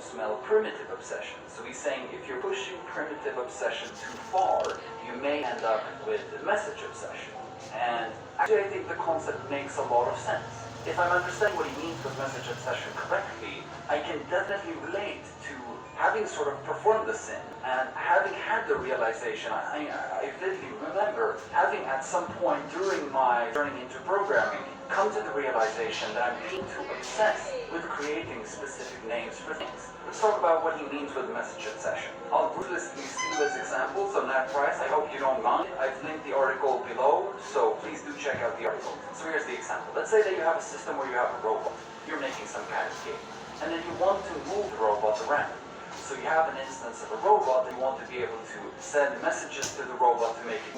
smell primitive obsession. So he's saying if you're pushing primitive obsession too far, you may end up with message obsession. And actually, I think the concept makes a lot of sense. If I'm understanding what he means with message obsession correctly, I can definitely relate to having sort of performed the sin and having had the realization. I vividly remember having at some point during my journey into programming come to the realization that I'm being too obsessed with creating specific names for things. Let's talk about what he means with message obsession. I'll ruthlessly steal his example, so Nat Price, I hope you don't mind. I've linked the article below, so please do check out the article. So here's the example. Let's say that you have a system where you have a robot. You're making some kind of game. And then you want to move the robot around. So you have an instance of a robot and you want to be able to send messages to the robot to make it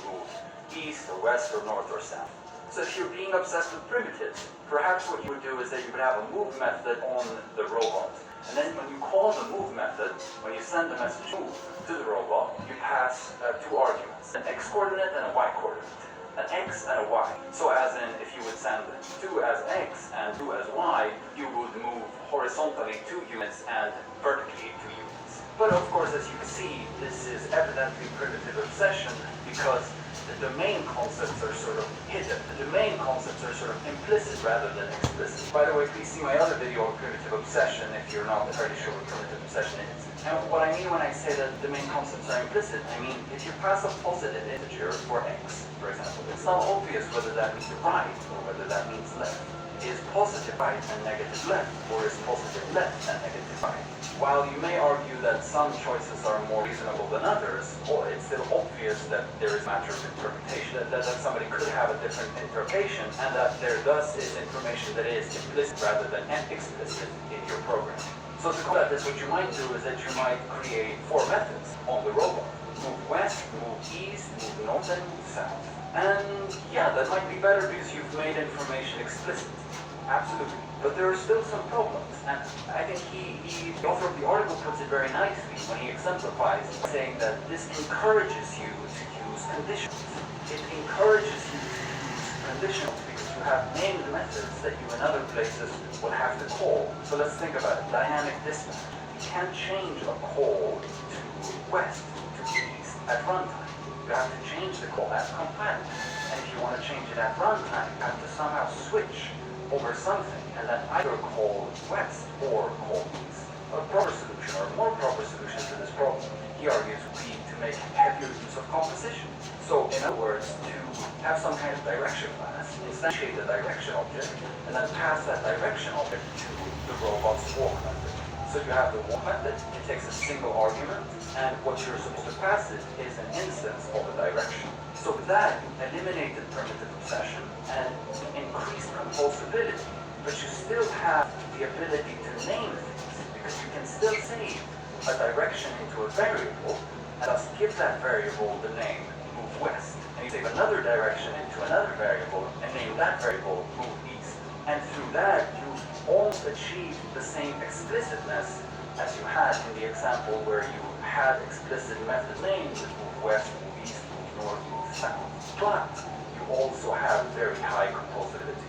move east or west or north or south. So if you're being obsessed with primitives, perhaps what you would do is that you would have a move method on the robot. And then when you call the move method, when you send the message move to the robot, you pass two arguments, an x coordinate and a y coordinate. An x and a y. So as in, if you would send 2 as x and 2 as y, you would move horizontally 2 units and vertically 2 units. But of course, as you can see, this is evidently primitive obsession because the domain concepts are sort of hidden. The domain concepts are sort of implicit rather than explicit. By the way, please see my other video on primitive obsession if you're not entirely sure what primitive obsession is. And what I mean when I say that the domain concepts are implicit, I mean if you pass a positive integer for x, for example, it's not obvious whether that means right or whether that means left. Is positive right and negative left, or is positive left and negative right? While you may argue that some choices are more reasonable than others, it's still obvious that there is a matter of interpretation, that somebody could have a different interpretation, and that there thus is information that is implicit rather than explicit in your program. So to combat this, what you might do is that you might create 4 methods on the robot. Move west, move east, move north, and move south. And yeah, that might be better because you've made information explicit. Absolutely. But there are still some problems. And I think the author of the article puts it very nicely when he exemplifies, saying that this encourages you to use conditions. It encourages you to use conditions because you have named methods that you in other places will have to call. So let's think about it. Dynamic dispatch. You can't change a call to west, to east at runtime. You have to change the call at compiler. And if you want to change it at runtime, you have to somehow switch over something and then either call west or call east. A proper solution, or a more proper solution to this problem, he argues, would be to make heavier use of composition. So in other words, to have some kind of direction class, instantiate the direction object, and then pass that direction object to the robot's walk method. So you have the walk method, it takes a single argument, and what you're supposed to pass it is an instance of a direction. So with that, you eliminated primitive obsession and increased composability, but you still have the ability to name things, because you can still save a direction into a variable, and thus give that variable the name move west. And you save another direction into another variable, and name that variable move east. And through that, you've almost achieved the same explicitness as you had in the example where you had explicit method names that move west, move east, move north, move south. But you also have very high composability.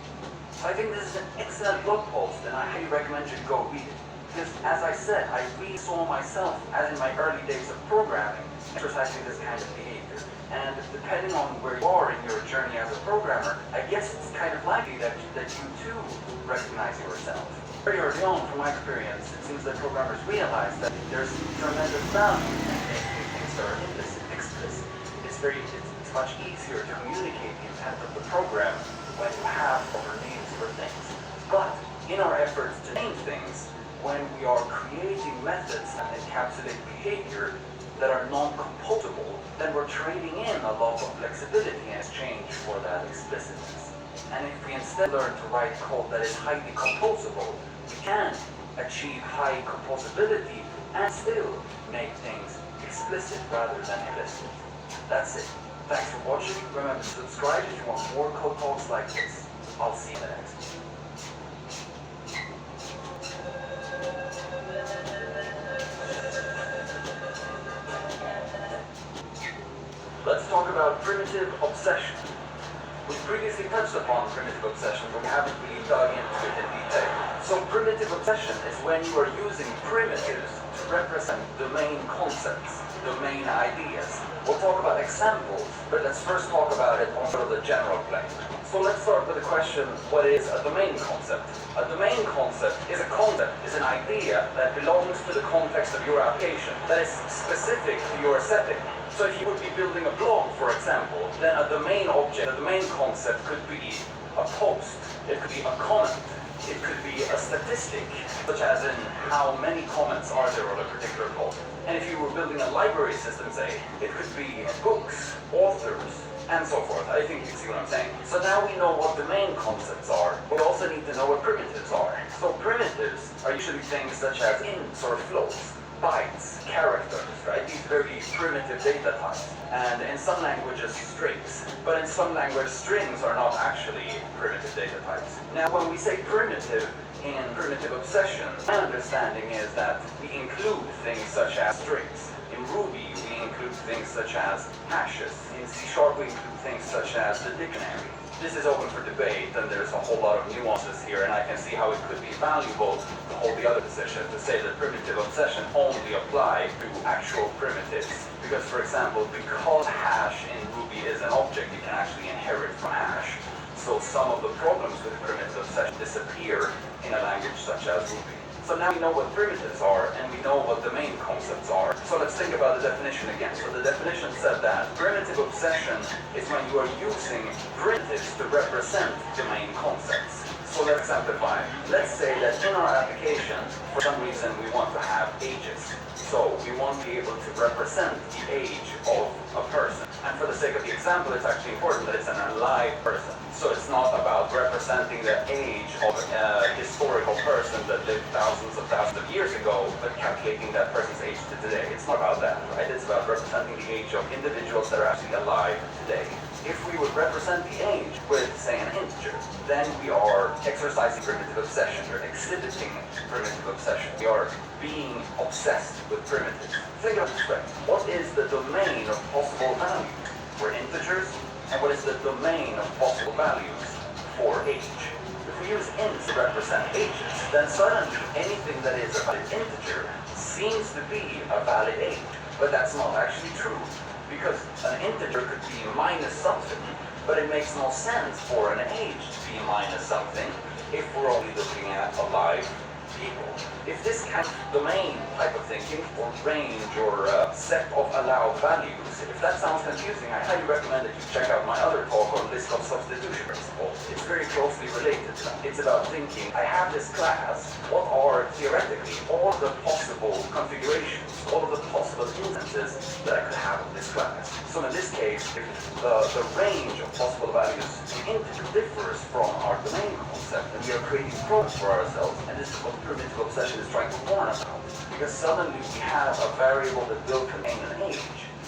So I think this is an excellent blog post, and I highly recommend you go read it. Because as I said, I really saw myself, as in my early days of programming, exercising this kind of behavior. And depending on where you are in your journey as a programmer, I guess it's kind of likely that you too recognize yourself. Very early on, from my experience, it seems that programmers realize that there's tremendous value in making things that are implicit, explicit. It's much easier to communicate the intent of the program when you have proper names for things. But in our efforts to name things, when we are creating methods that encapsulate behavior that are non-composable, then we're trading in a lot of flexibility in exchange for that explicitness. And if we instead learn to write code that is highly composable, we can achieve high composability and still make things explicit rather than implicit. That's it. Thanks for watching. Remember to subscribe if you want more code talks like this. I'll see you in the next one. Let's talk about primitive obsession. We previously touched upon primitive obsession, but we haven't really dug into it in detail. So primitive obsession is when you are using primitives to represent domain concepts, domain ideas. We'll talk about examples, but let's first talk about it on sort of the general plane. So let's start with the question, what is a domain concept? A domain concept, is an idea that belongs to the context of your application, that is specific to your setting. So if you would be building a blog, for example, then a domain object, a domain concept could be a post, it could be a comment, it could be a statistic, such as in how many comments are there on a particular post. And if you were building a library system, say, it could be books, authors, and so forth. I think you see what I'm saying. So now we know what domain concepts are, but we also need to know what primitives are. So primitives are usually things such as ints or floats, bytes, characters, right? These very primitive data types. And in some languages, strings. But in some languages, strings are not actually primitive data types. Now, when we say primitive in primitive obsession, my understanding is that we include things such as strings. In Ruby, we include things such as hashes. In C# we include things such as the dictionary. This is open for debate, and there's a whole lot of nuances here, and I can see how it could be valuable to hold the other position, to say that primitive obsession only apply to actual primitives. Because, for example, because hash in Ruby is an object, you can actually inherit from hash. So some of the problems with primitive obsession disappear in a language such as Ruby. So now we know what primitives are, and we know what domain concepts are. So let's think about the definition again. So the definition said that primitive obsession is when you are using primitives to represent domain concepts. So let's exemplify. Let's say that in our application, for some reason, we want to have ages. So we want to be able to represent the age of a person. And for the sake of the example, it's actually important that it's an alive person. So it's not about representing the age of a historical person that lived thousands of years ago, but calculating that person's age to today. It's not about that, right? It's about representing the age of individuals that are actually alive today. If we would represent the age with, say, an integer, then we are exercising primitive obsession, or exhibiting primitive obsession. We are being obsessed with primitives. Think of it this way. What is the domain of possible values for integers, and what is the domain of possible values for age? If we use ints to represent ages, then suddenly anything that is a valid integer seems to be a valid age. But that's not actually true, because an integer could be minus something, but it makes no sense for an age to be minus something if we're only looking at alive people. If this kind of domain type of thinking, or range, or set of allowed values, if that sounds confusing, I highly recommend that you check out my other talk on list of substitution principles. It's very closely related to that. It's about thinking, I have this class, what are theoretically all the possible configurations, all of the possible instances that I could have of this class. So in this case, if the range of possible values in integer differs from our domain concept, and we are creating problems for ourselves, and this is what primitive obsession is trying to warn us about. Because suddenly we have a variable that will contain an age,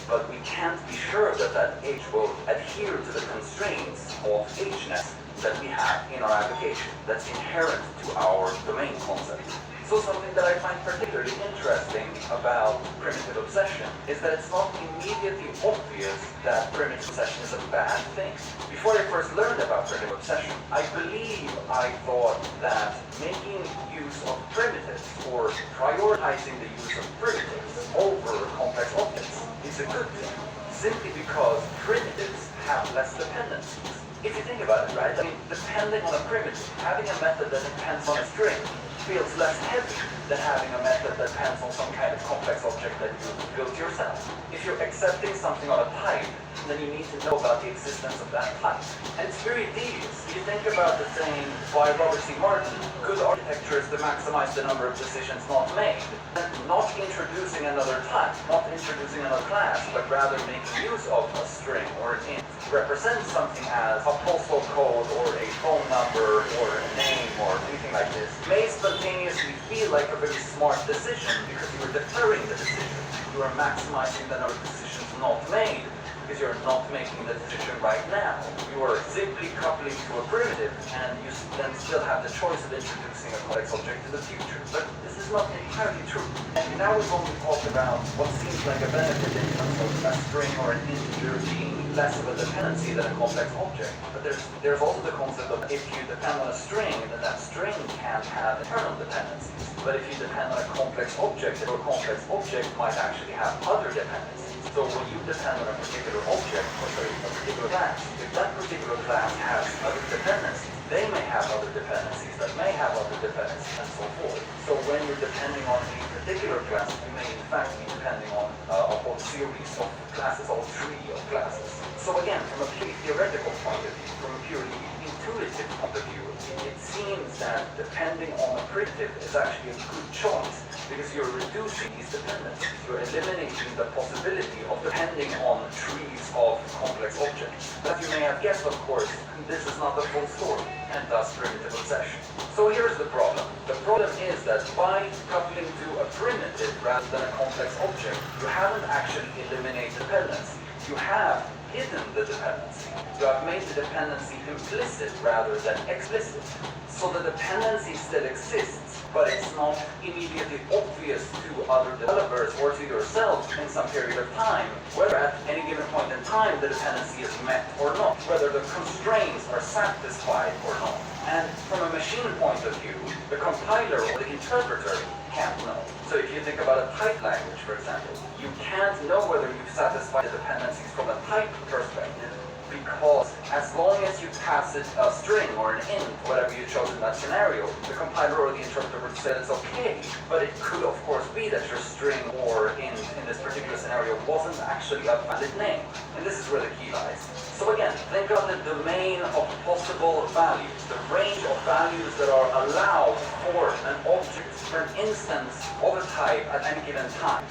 but we can't be sure that that age will adhere to the constraints of ageness that we have in our application, that's inherent to our domain concept. So something that I find particularly interesting about primitive obsession is that it's not immediately obvious that primitive obsession is a bad thing. Before I first learned about primitive obsession, I believe I thought that making use of primitives, or prioritizing the use of primitives over complex objects, is a good thing, simply because primitives have less dependencies. If you think about it, right? I mean, depending on a primitive, having a method that depends on a string feels less heavy than having a method that depends on some kind of complex object that you built yourself. If you're accepting something on a type, then you need to know about the existence of that type. And it's very devious. You think about the saying by Robert C. Martin, good architecture is to maximize the number of decisions not made. And not introducing another type, not introducing another class, but rather making use of a string or an int to represent something as a postal code or a phone number or a name or anything like this may spontaneously feel like a very smart decision because you are deferring the decision. You are maximizing the number of decisions not made because you're not making the decision right now. You are simply coupling to a primitive, and you then still have the choice of introducing a complex object in the future. But this is not entirely true. And Now we've only talked about what seems like a benefit in terms of a string or an integer being less of a dependency than a complex object. But there's also the concept of if you depend on a string, then that string can't have internal dependencies. But if you depend on a complex object, a complex object might actually have other dependencies. So when you depend on a particular object, or sorry, a particular class, if that particular class has other dependencies, they may have other dependencies that may have other dependencies, and so forth. So when you're depending on a particular class, you may in fact be depending on a whole series of classes, a whole tree of classes. So again, from a purely theoretical point of view, from a purely intuitive point of view, it seems that depending on a primitive is actually a good choice, because you're reducing these dependencies. You're eliminating the possibility of depending on trees of complex objects. But as you may have guessed, of course, this is not the full story, and thus primitive obsession. So here's the problem. The problem is that by coupling to a primitive rather than a complex object, you haven't actually eliminated dependency. You have hidden the dependency. You have made the dependency implicit rather than explicit. So the dependency still exists, but it's not immediately obvious to other developers or to yourself in some period of time, whether at any given point in time the dependency is met or not, whether the constraints are satisfied or not. And from a machine point of view, the compiler or the interpreter can't know. So if you think about a type language, for example, you can't know whether you've satisfied the dependencies from a type perspective, because as long as you pass it a string or an int, whatever you chose in that scenario, the compiler or the interpreter would say it's okay. But it could of course be that your string or int in this particular scenario wasn't actually a valid name. And this is where the key lies. So again, think of the domain of possible values, the range of values that are allowed for an object, for an instance of a type at any given time,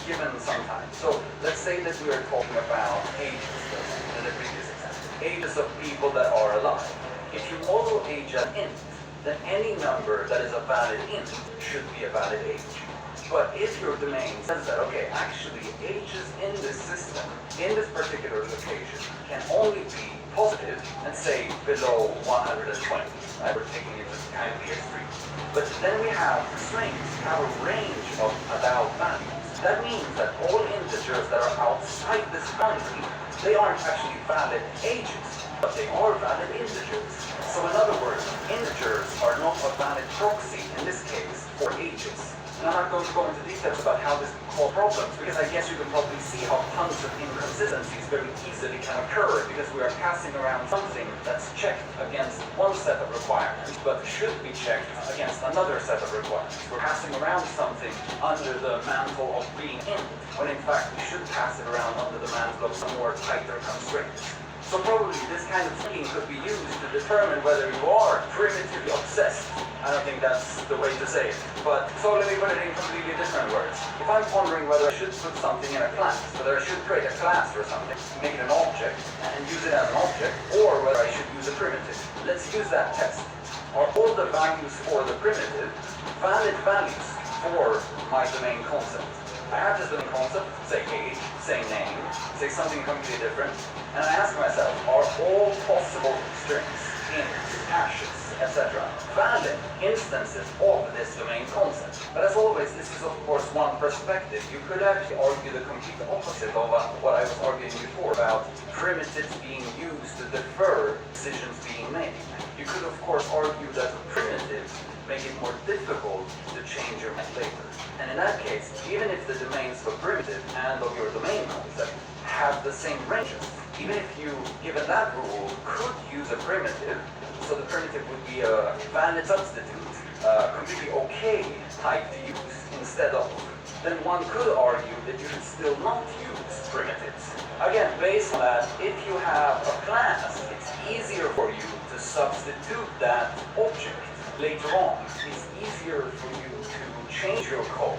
given some time. So let's say that we are talking about ages in the previous example, ages of people that are alive. If you model age as int, then any number that is a valid int should be a valid age. But if your domain says that, okay, actually ages in this system, in this particular location, can only be positive and say below 120, right? We're taking it as kind of the extreme. But then we have strings, we have a range of allowed values. That means that all integers that are outside this boundary, they aren't actually valid ages, but they are valid integers. So in other words, integers are not a valid proxy in this case for ages. And I'm not going to go into details about how this can cause problems, because I guess you can probably see how tons of inconsistencies very easily can occur, because we are passing around something that's checked against one set of requirements, but should be checked against another set of requirements. We're passing around something under the mantle of being int, when in fact we should pass it around under the mantle of some more tighter constraints. So probably this kind of thinking could be used to determine whether you are primitively obsessed. I don't think that's the way to say it. But so let me put it in completely different words. If I'm pondering whether I should put something in a class, whether I should create a class or something, make it an object, and use it as an object, or whether I should use a primitive, let's use that test. Are all the values for the primitive valid values for my domain concept? I have this domain concept, say age, say name, say something completely different, and I ask myself, are all possible strings, ints, hashes, etc. valid instances of this domain concept? But as always, this is of course one perspective. You could actually argue the complete opposite of what I was arguing before about primitives being used to defer decisions being made. You could of course argue that primitives make it more difficult to change your mind later. And in that case, even if the domains for primitive and of your domain concept have the same ranges, even if you, given that rule, could use a primitive, so the primitive would be a valid substitute, completely okay type to use instead of, then one could argue that you should still not use primitives. Again, based on that, if you have a class, it's easier for you to substitute that object later on. It's easier for you to change your code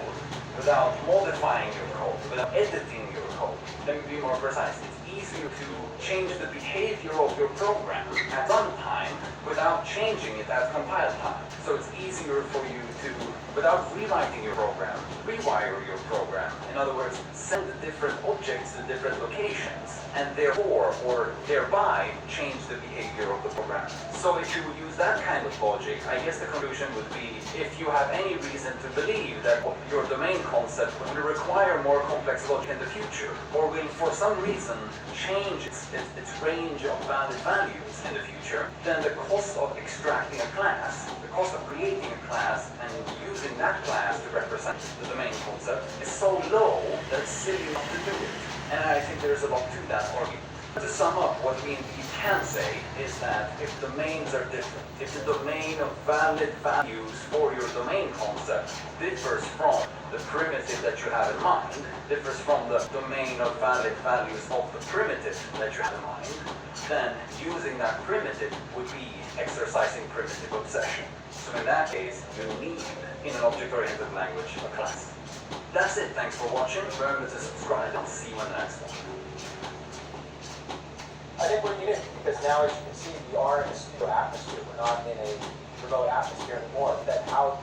without modifying your code, without editing your code. Let me be more precise. It's easier to change the behavior of your program at runtime without changing it at compile time. So it's easier for you to without rewriting your program, rewire your program. In other words, send the different objects to different locations, and therefore, or thereby, change the behavior of the program. So if you use that kind of logic, I guess the conclusion would be, if you have any reason to believe that your domain concept will require more complex logic in the future, or will for some reason change its range of valid values in the future, then the cost of extracting a class, the cost of creating a class and using that class to represent the domain concept is so low that it's silly not to do it. And I think there's a lot to that argument. To sum up, what we can say is that if domains are different, if the domain of valid values for your domain concept differs from the primitive that you have in mind, differs from the domain of valid values of the primitive that you have in mind, then using that primitive would be exercising primitive obsession. So in that case, you need, in an object-oriented language, a class. That's it. Thanks for watching. Remember to subscribe and see you in the next one. I think we're unique because now, as you can see, we are in a studio atmosphere. We're not in a remote atmosphere anymore. That how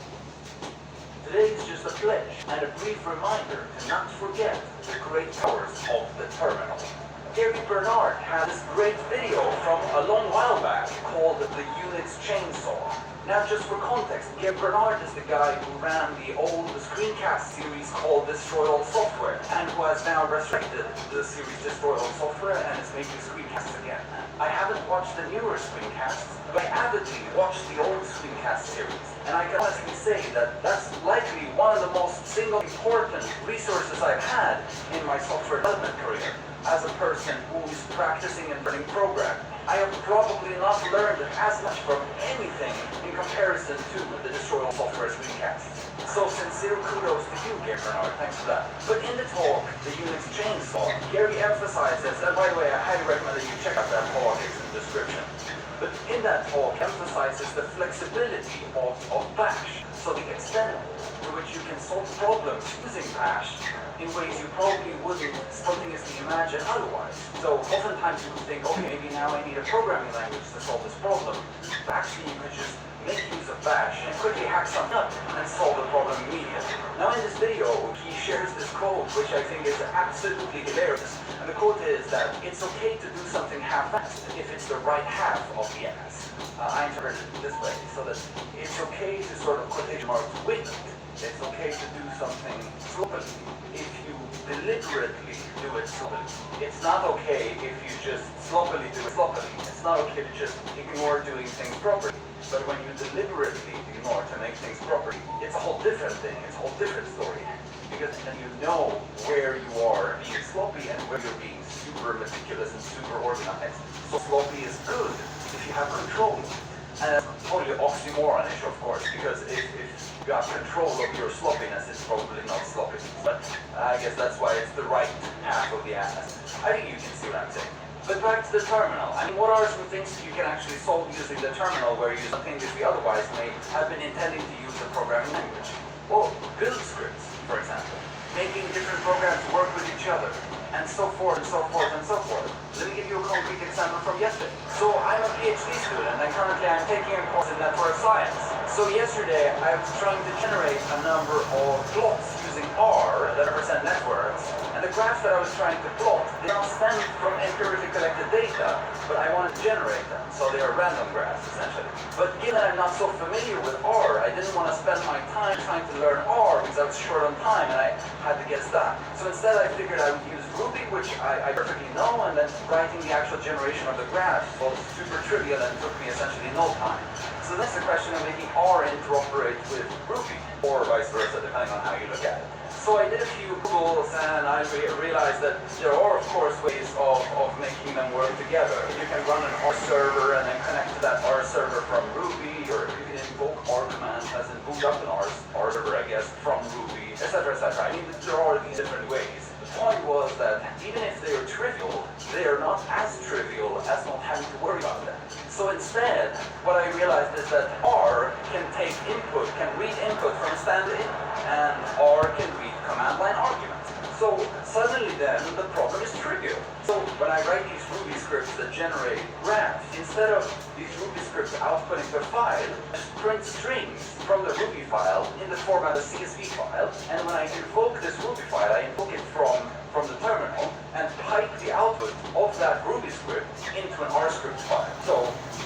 today is just a pledge and a brief reminder to not forget the great powers of the terminal. Gary Bernard had this great video from a long while back called the Unix Chainsaw. Now, just for context, Gary Bernard is the guy who ran the old screencast series called Destroy All Software, and who has now resurrected the series Destroy All Software and is making screencasts again. I haven't watched the newer screencasts, but I avidly watched the old screencast series, and I can honestly say that that's likely one of the most single important resources I've had in my software development career. As a person who's practicing and learning programming, I have probably not learned as much from anything in comparison to the Destroy All Software screencasts. So sincere kudos to you, Gary Bernard, thanks for that. But in the talk, the Unix Chainsaw, Gary emphasizes, and by the way, I highly recommend that you check out that talk, it's in the description. But in that talk, emphasizes the flexibility of Bash. So the extent to which you can solve problems using Bash in ways you probably wouldn't spontaneously imagine otherwise. So oftentimes you would think, okay, maybe now I need a programming language to solve this problem. But actually you could just make use of Bash and quickly hack something up and solve the problem immediately. Now in this video, he shares this code, which I think is absolutely hilarious. And the quote is that it's okay to do something half-assed if it's the right half of the ass. I interpret it this way, so that it's okay to sort of quotation marks win. It's okay to do something sloppily if you deliberately do it sloppily. It's not okay if you just sloppily do it sloppily. It's not okay to just ignore doing things properly. But when you deliberately ignore to make things properly, it's a whole different thing. It's a whole different story. Because then you know where you are being sloppy and where you're being super meticulous and super organized. So sloppy is good if you have control. And that's totally oxymoronish, of course, because if you have control of your sloppiness, it's probably not sloppy. But I guess that's why it's the right half of the ass. I think you can see what I'm saying. But back to the terminal. I mean, what are some things you can actually solve using the terminal where you use things that we otherwise may have been intending to use a programming language? Well, build scripts, for example. Making different programs work with each other, and so forth and so forth and so forth. Let me give you a concrete example from yesterday. So I'm a PhD student, and currently I'm taking a course in network science. So yesterday I was trying to generate a number of plots using R that represent networks, and the graphs that I was trying to plot, they don't stem from empirically collected data, but I wanted to generate them, so they are random graphs essentially. But given that I'm not so familiar with R, I didn't want to spend my time trying to learn R because I was short on time and I had to guess that. So instead I figured I would use Ruby, which I perfectly know, and then writing the actual generation of the graphs was super trivial and took me essentially no time. So that's the question of making R interoperate with Ruby, or vice versa, depending on how you look at it. So I did a few Googles and I realized that there are, of course, ways of making them work together. You can run an R server and then connect to that R server from Ruby, or you can invoke R commands as in boot up an R server, I guess, from Ruby, etc., etc. I mean, there are these different ways. The point was that even if they are trivial, they are not as trivial as not having to worry about them. So instead, what I realized is that R can take input, can read input from standard in, and R can read command line arguments. So suddenly then the problem is trivial. So when I write these Ruby scripts that generate graphs, instead of these Ruby scripts outputting the file, I just print strings from the Ruby file in the format of a CSV file, and when I invoke this Ruby file, I invoke it from the terminal and pipe the output of that Ruby script into an R script file. So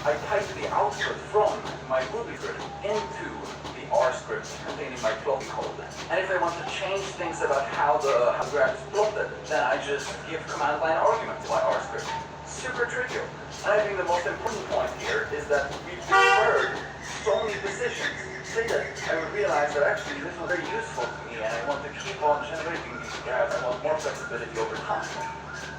I pipe the output from my Ruby script into the R script containing my plotting code. And if I want to change things about how the graph is plotted, then I just give command line argument to my R script. Super trivial. And I think the most important point here is that we've deferred so many decisions. Say that I would realize that actually this was very useful to me and I want to keep on generating these graphs. I want more flexibility over time.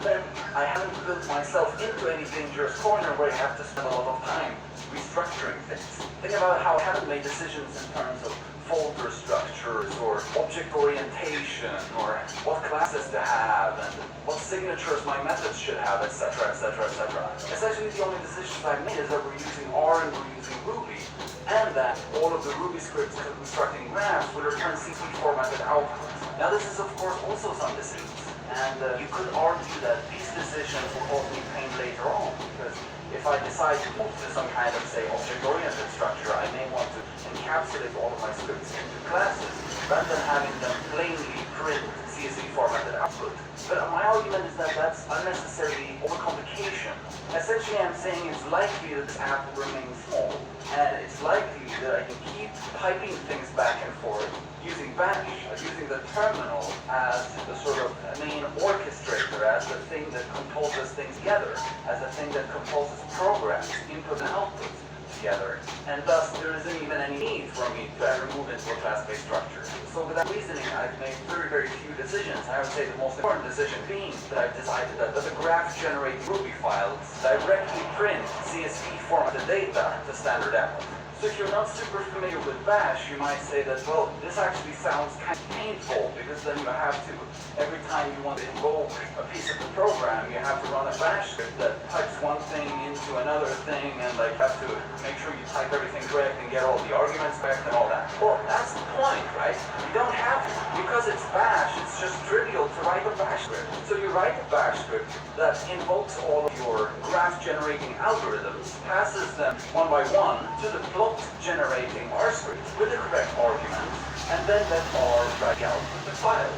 Then I haven't built myself into any dangerous corner where I have to spend a lot of time restructuring things. Think about how I haven't made decisions in terms of folder structures or object orientation or what classes to have and what signatures my methods should have, etc., etc., etc. Essentially the only decisions I've made is that we're using R and we're using Ruby, and that all of the Ruby scripts constructing graphs will return CSV formatted outputs. Now this is of course also some decisions, and you could argue that these decisions will cause me pain later on, because if I decide to move to some kind of, say, object-oriented structure, I may want to encapsulate all of my scripts into classes, rather than having them plainly print CSV formatted output. But my argument is that that's unnecessarily overcomplication. Essentially, I'm saying it's likely that this app will remain small, and it's likely that I can keep piping things back and forth using Bash, using the terminal as the sort of main orchestrator, as the thing that composes things together, as the thing that composes programs, input and output together. And thus, there isn't even any need for me to ever move into a class-based structure. So with that reasoning, I've made very, very few decisions. I would say the most important decision being that I've decided that the graph generate Ruby files directly print CSV formatted data to standard out. So if you're not super familiar with Bash, you might say that, well, this actually sounds kind of painful, because then you have to, every time you want to invoke a piece of the program, you have to run a Bash script that types one thing into another thing, and like have to make sure you type everything correct and get all the arguments correct and all that. Well, that's the point, right? You don't have to. Because it's Bash, it's just trivial to write a Bash script. So you write a Bash script that invokes all of your graph generating algorithms, passes them one by one to the plot generating R script with the correct argument, and then let R write out the files.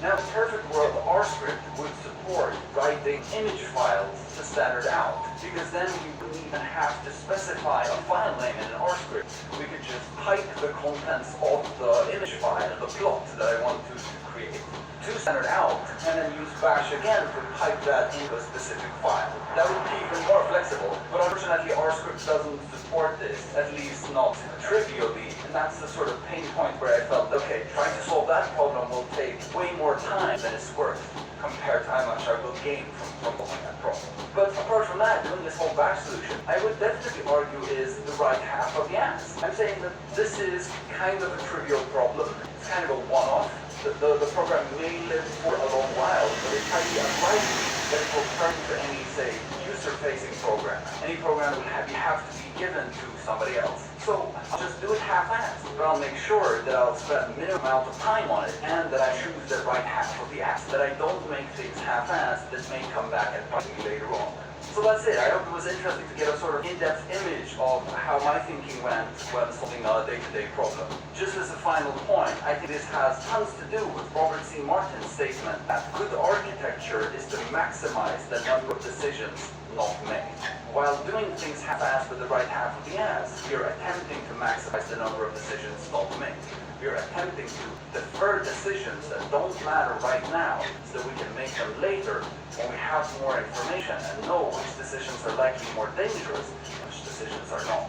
Now, in the perfect world, R script would support writing image files to standard out, because then we wouldn't even have to specify a file name in an R script. We could just pipe the contents of the image file, the plot that I want to create, to standard out, and then use Bash again to pipe that into a specific file. That would be even more flexible, but unfortunately R script doesn't support this, at least not trivially, and that's the sort of pain point where I felt, okay, trying to solve that problem will take way more time than it's worth compared to how much I will gain from solving that problem. But apart from that, doing this whole Bash solution, I would definitely argue is the right half of the ass. I'm saying that this is kind of a trivial problem, it's kind of a one-off. The program may live for a long while, but it's highly unlikely that it will turn to any, say, user-facing program. Any program will have to be given to somebody else. So I'll just do it half-assed, but I'll make sure that I'll spend a minimum amount of time on it, and that I choose the right half of the ass, that I don't make things half-assed that may come back and bite me later on. So that's it. I hope it was interesting to get a sort of in-depth image of how my thinking went when solving a day-to-day problem. Just as a final point, I think this has tons to do with Robert C. Martin's statement that good architecture is to maximize the number of decisions not made. While doing things half-assed with the right half of the ass, we are attempting to maximize the number of decisions not made. We are attempting to defer decisions that don't matter right now so that we can make them later when we have more information and know which decisions are likely more dangerous and which decisions are not.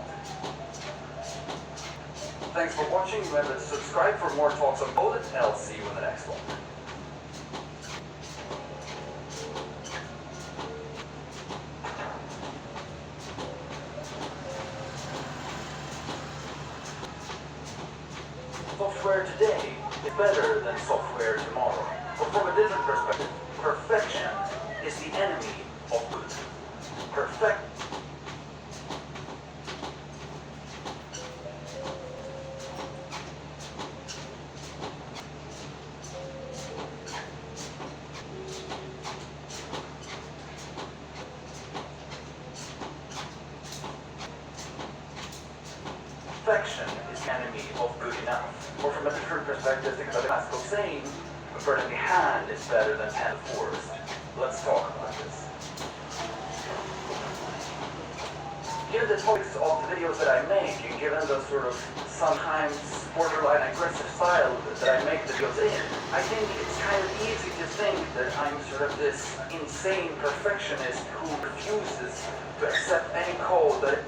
Thanks for watching. Remember to subscribe for more talks on code, and I'll see you in the next one. Software today is better than software tomorrow. But from a different perspective, perfection is the enemy of good. Perfect perfection is the enemy of good enough. Or from a different perspective, think about the classical saying, a bird in the hand is better than 10 in the forest. Let's talk about this. Given the topics of the videos that I make, and given the sort of sometimes borderline aggressive style that I make the videos in, I think it's kind of easy to think that I'm sort of this insane perfectionist who refuses to accept any code that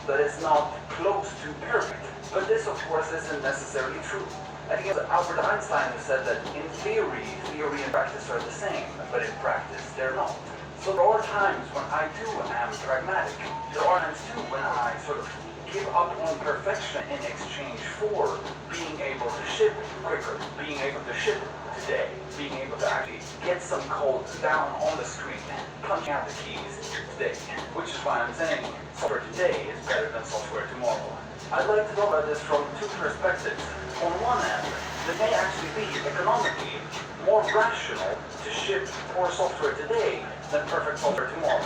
that is not close to perfect. But this, of course, isn't necessarily true. I think it was Albert Einstein who said that in theory and practice are the same, but in practice they're not. So there are times when I too am pragmatic. There are times too when I sort of give up on perfection in exchange for being able to ship quicker, being able to ship today, being able to actually get some code down on the screen, punching out the keys today, which is why I'm saying software today is better than software tomorrow. I'd like to talk about this from two perspectives. On one end, it may actually be economically more rational to ship poor software today than perfect software tomorrow.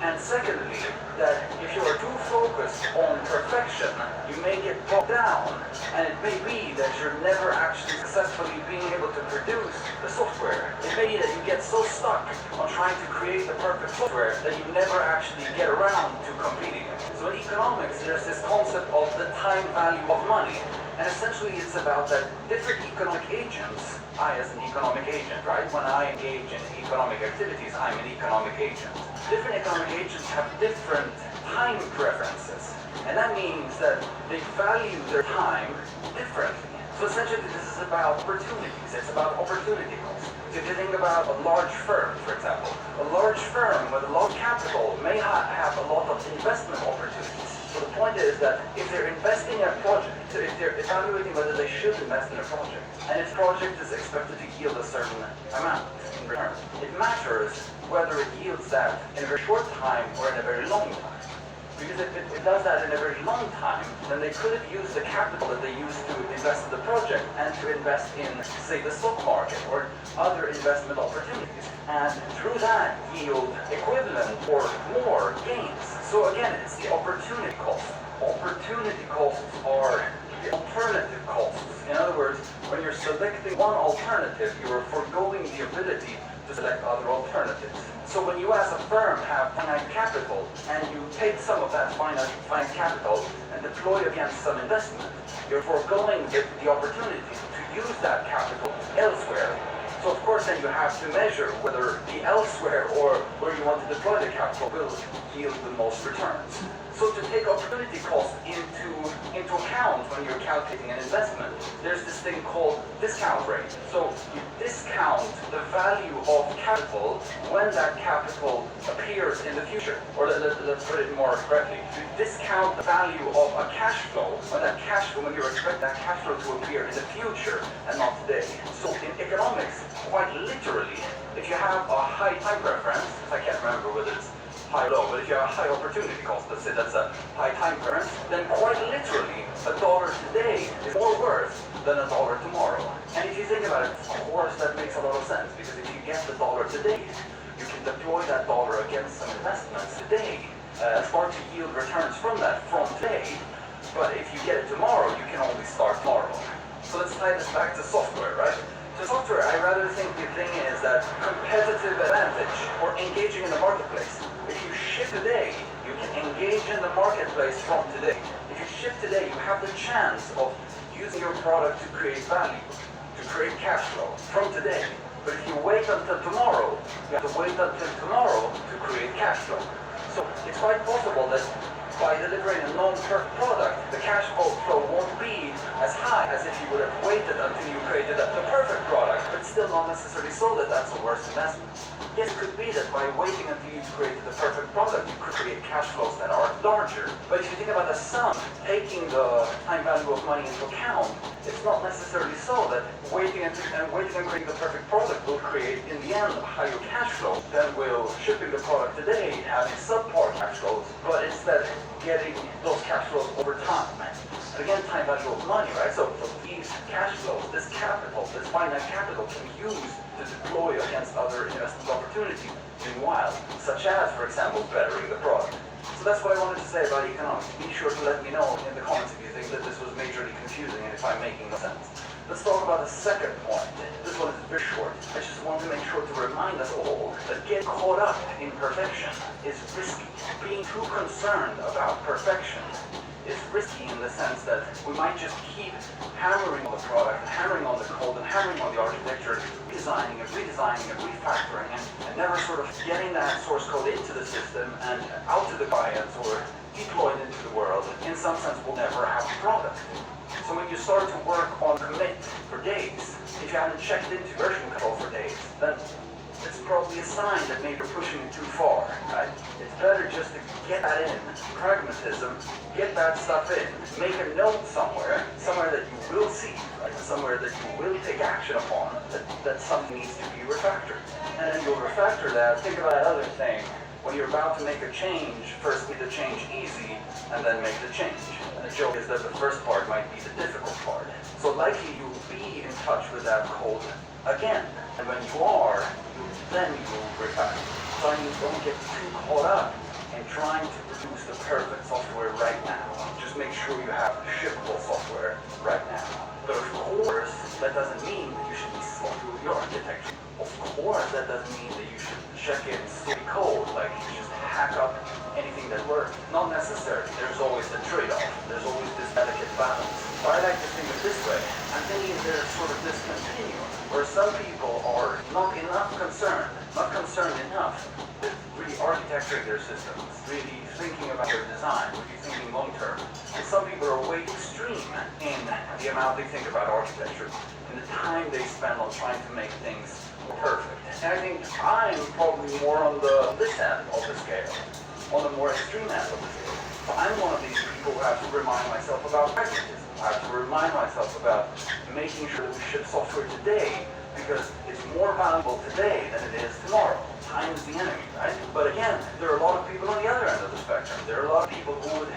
And secondly, that if you are too focused on perfection, you may get bogged down, and it may be that you're never actually successfully being able to produce the software. It may be that you get so stuck on trying to create the perfect software that you never actually get around to completing it. So in economics, there's this concept of the time value of money. And essentially it's about that different economic agents, I as an economic agent, right? When I engage in economic activities, I'm an economic agent. Different economic agents have different time preferences. And that means that they value their time differently. So essentially this is about opportunities. It's about opportunity cost. So if you think about a large firm, for example, a large firm with a lot of capital may have a lot of investment opportunities. So the point is that if they're investing in a project, if they're evaluating whether they should invest in a project, and if the project is expected to yield a certain amount in return, it matters whether it yields that in a very short time or in a very long time. Because if it does that in a very long time, then they could have used the capital that they used to invest in the project and to invest in, say, the stock market or other investment opportunities. And through that, yield equivalent or more gains. So again, it's the opportunity cost. Opportunity costs are the alternative costs. In other words, when you're selecting one alternative, you are foregoing the ability to select other alternatives. So when you as a firm have finite capital and you take some of that finite capital and deploy against some investment, you're foregoing the opportunity to use that capital elsewhere. So of course then you have to measure whether the elsewhere or where you want to deploy the capital will yield the most returns. So to take opportunity cost into account when you're calculating an investment, there's this thing called discount rate. So you discount the value of capital when that capital appears in the future. Or let's put it more correctly. You discount the value of a cash flow when you expect that cash flow to appear in the future and not today. So in economics, quite literally, if you have a high time preference, I can't remember whether it's high or low, but if you have a high opportunity cost, let's say that's a high time preference, then quite literally, $1 today is more worth than $1 tomorrow. And if you think about it, of course that makes a lot of sense, because if you get the dollar today, you can deploy that dollar against some investments today, start to yield returns from that from today, but if you get it tomorrow, you can only start tomorrow. So let's tie this back to software, right? So software, I rather think the thing is that competitive advantage or engaging in the marketplace. If you ship today, you can engage in the marketplace from today. If you ship today, you have the chance of using your product to create value, to create cash flow from today. But if you wait until tomorrow, you have to wait until tomorrow to create cash flow. So it's quite possible that by delivering a non-perfect product, the cash flow won't be as high as if you would have waited until you created the perfect product, but still not necessarily so that that's a worse investment. Yes, it could be that by waiting until you've created the perfect product, you could create cash flows that are larger. But if you think about the sum, taking the time value of money into account, it's not necessarily so that waiting and creating the perfect product will create, in the end, a higher cash flow than will shipping the product today, having subpar cash flows, but instead getting those cash flows over time. And again, time value of money, right? So these cash flows, this capital, this finite capital can be used to deploy against other investment opportunities meanwhile, such as, for example, bettering the product. So that's what I wanted to say about economics. Be sure to let me know in the comments if you think that this was majorly confusing and if I'm making no sense. Let's talk about the second point. This one is very short. I just want to make sure to remind us all that getting caught up in perfection is risky. Being too concerned about perfection is risky in the sense that we might just keep hammering on the product, hammering on the code, and hammering on the architecture, redesigning and refactoring, and never sort of getting that source code into the system and out to the clients or deployed into the world, in some sense will never have a product. So when you start to work on commit for days, if you haven't checked into version control for days, then it's probably a sign that maybe you're pushing it too far, right? It's better just to get that in, pragmatism, get that stuff in, make a note somewhere that you will see, right? Somewhere that you will take action upon, that something needs to be refactored. And then you'll refactor that. Think about that other thing. When you're about to make a change, first make the change easy, and then make the change. And the joke is that the first part might be the difficult part. So likely you'll be in touch with that code again. And when you are, then you will refactor. So I mean, don't get too caught up in trying to produce the perfect software right now. Just make sure you have shippable software right now. But of course, that doesn't mean that you should be slow through your architecture. Of course, that doesn't mean that you should check in silly code, like you just hack up anything that works. Not necessarily. There's always the trade-off. There's always this delicate balance. But I like to think of it this way. I'm thinking there's sort of this continuum where some people are not concerned enough with really architecturing their systems, really thinking about their design, really thinking long-term. And some people are way extreme in the amount they think about architecture and the time they spend on trying to make things perfect. And I think I'm probably more on this end of the scale, on the more extreme end of the scale. So I'm one of these people who have to remind myself about pragmatism. I have to remind myself about making sure that we ship software today because it's more valuable today than it is tomorrow. Time is the enemy, right? But again, there are a lot of people on the other end of the spectrum. There are a lot of people who would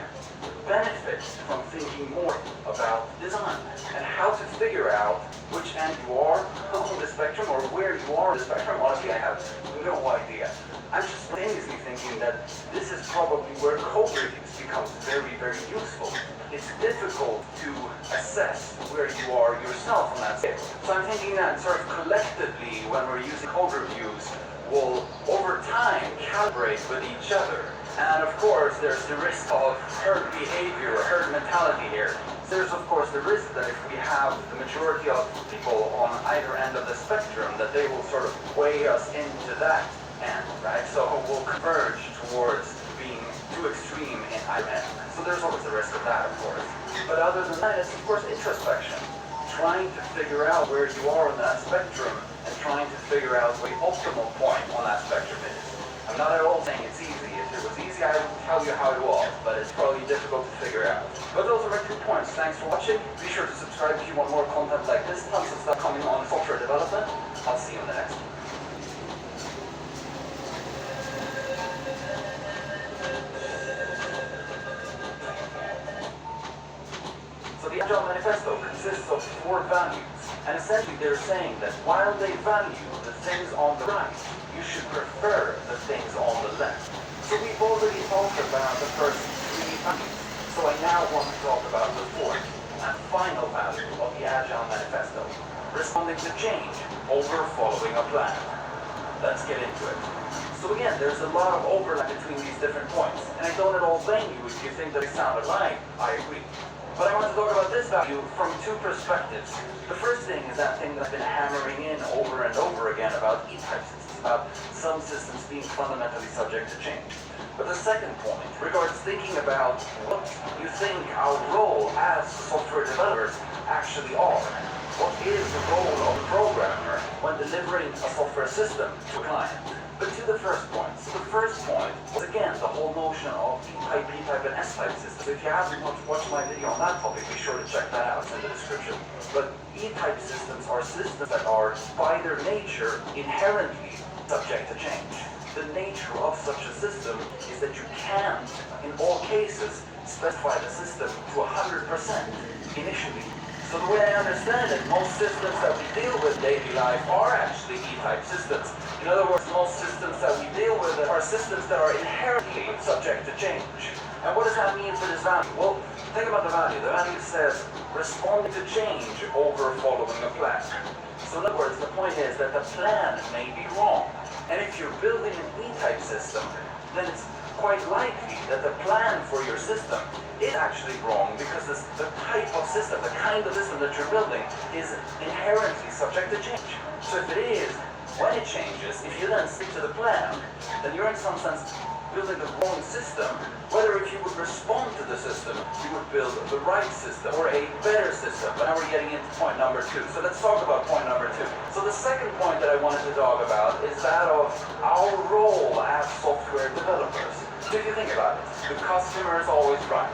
benefit from thinking more about design and how to figure out which end you are on the spectrum or where you are on the spectrum. Honestly, I have no idea. I'm just spontaneously thinking that this is probably where code reviews becomes very, very useful. It's difficult to assess where you are yourself on that scale. So I'm thinking that sort of collectively, when we're using code reviews, we'll over time calibrate with each other. And of course, there's the risk of herd behavior, herd mentality here. There's of course the risk that if we have the majority of people on either end of the spectrum, that they will sort of weigh us into that end, right? So we'll converge towards being too extreme in either end. So there's always the risk of that, of course. But other than that, it's of course introspection. Trying to figure out where you are on that spectrum and trying to figure out what the optimal point on that spectrum is. I'm not at all saying it's easy. If it was easy, I would tell you how it was, but it's probably difficult to figure out. But those are my 2 points. Thanks for watching. Be sure to subscribe if you want more content like this. Tons of stuff coming on software development. I'll see you in the next one. So the Agile Manifesto consists of 4 values. And essentially they're saying that while they value the things on the right, you should prefer the things on the left. So we've already talked about the first 3 values. So I now want to talk about the 4th and final value of the Agile Manifesto. Responding to change over following a plan. Let's get into it. So again, there's a lot of overlap between these different points. And I don't at all blame you if you think that they sound alike. I agree. But I want to talk about this value from 2 perspectives. The first thing is that thing that I've been hammering in over and over again about E-type systems, about some systems being fundamentally subject to change. But the second point regards thinking about what you think our role as software developers actually are. What is the role of a programmer when delivering a software system to a client? But to the first point. So the first point was again the whole notion of E-type, P-type, and S-type systems. So if you haven't watched my video on that topic, be sure to check that out. It's in the description. But E-type systems are systems that are, by their nature, inherently subject to change. The nature of such a system is that you can't, in all cases, specify the system to 100% initially. So the way I understand it, most systems that we deal with in daily life are actually E-type systems. In other words, most systems that we deal with are systems that are inherently subject to change. And what does that mean for this value? Well, think about the value. The value says responding to change over following a plan. So in other words, the point is that the plan may be wrong. And if you're building an E-type system, then it's quite likely that the plan for your system is actually wrong because the type of system, the kind of system that you're building is inherently subject to change. So if it is, when it changes, if you then stick to the plan, then you're in some sense building the wrong system, whether if you would respond to the system, you would build the right system or a better system. But now we're getting into point number 2. So let's talk about point number 2. So the second point that I wanted to talk about is that of our role as software developers. So if you think about it, the customer is always right.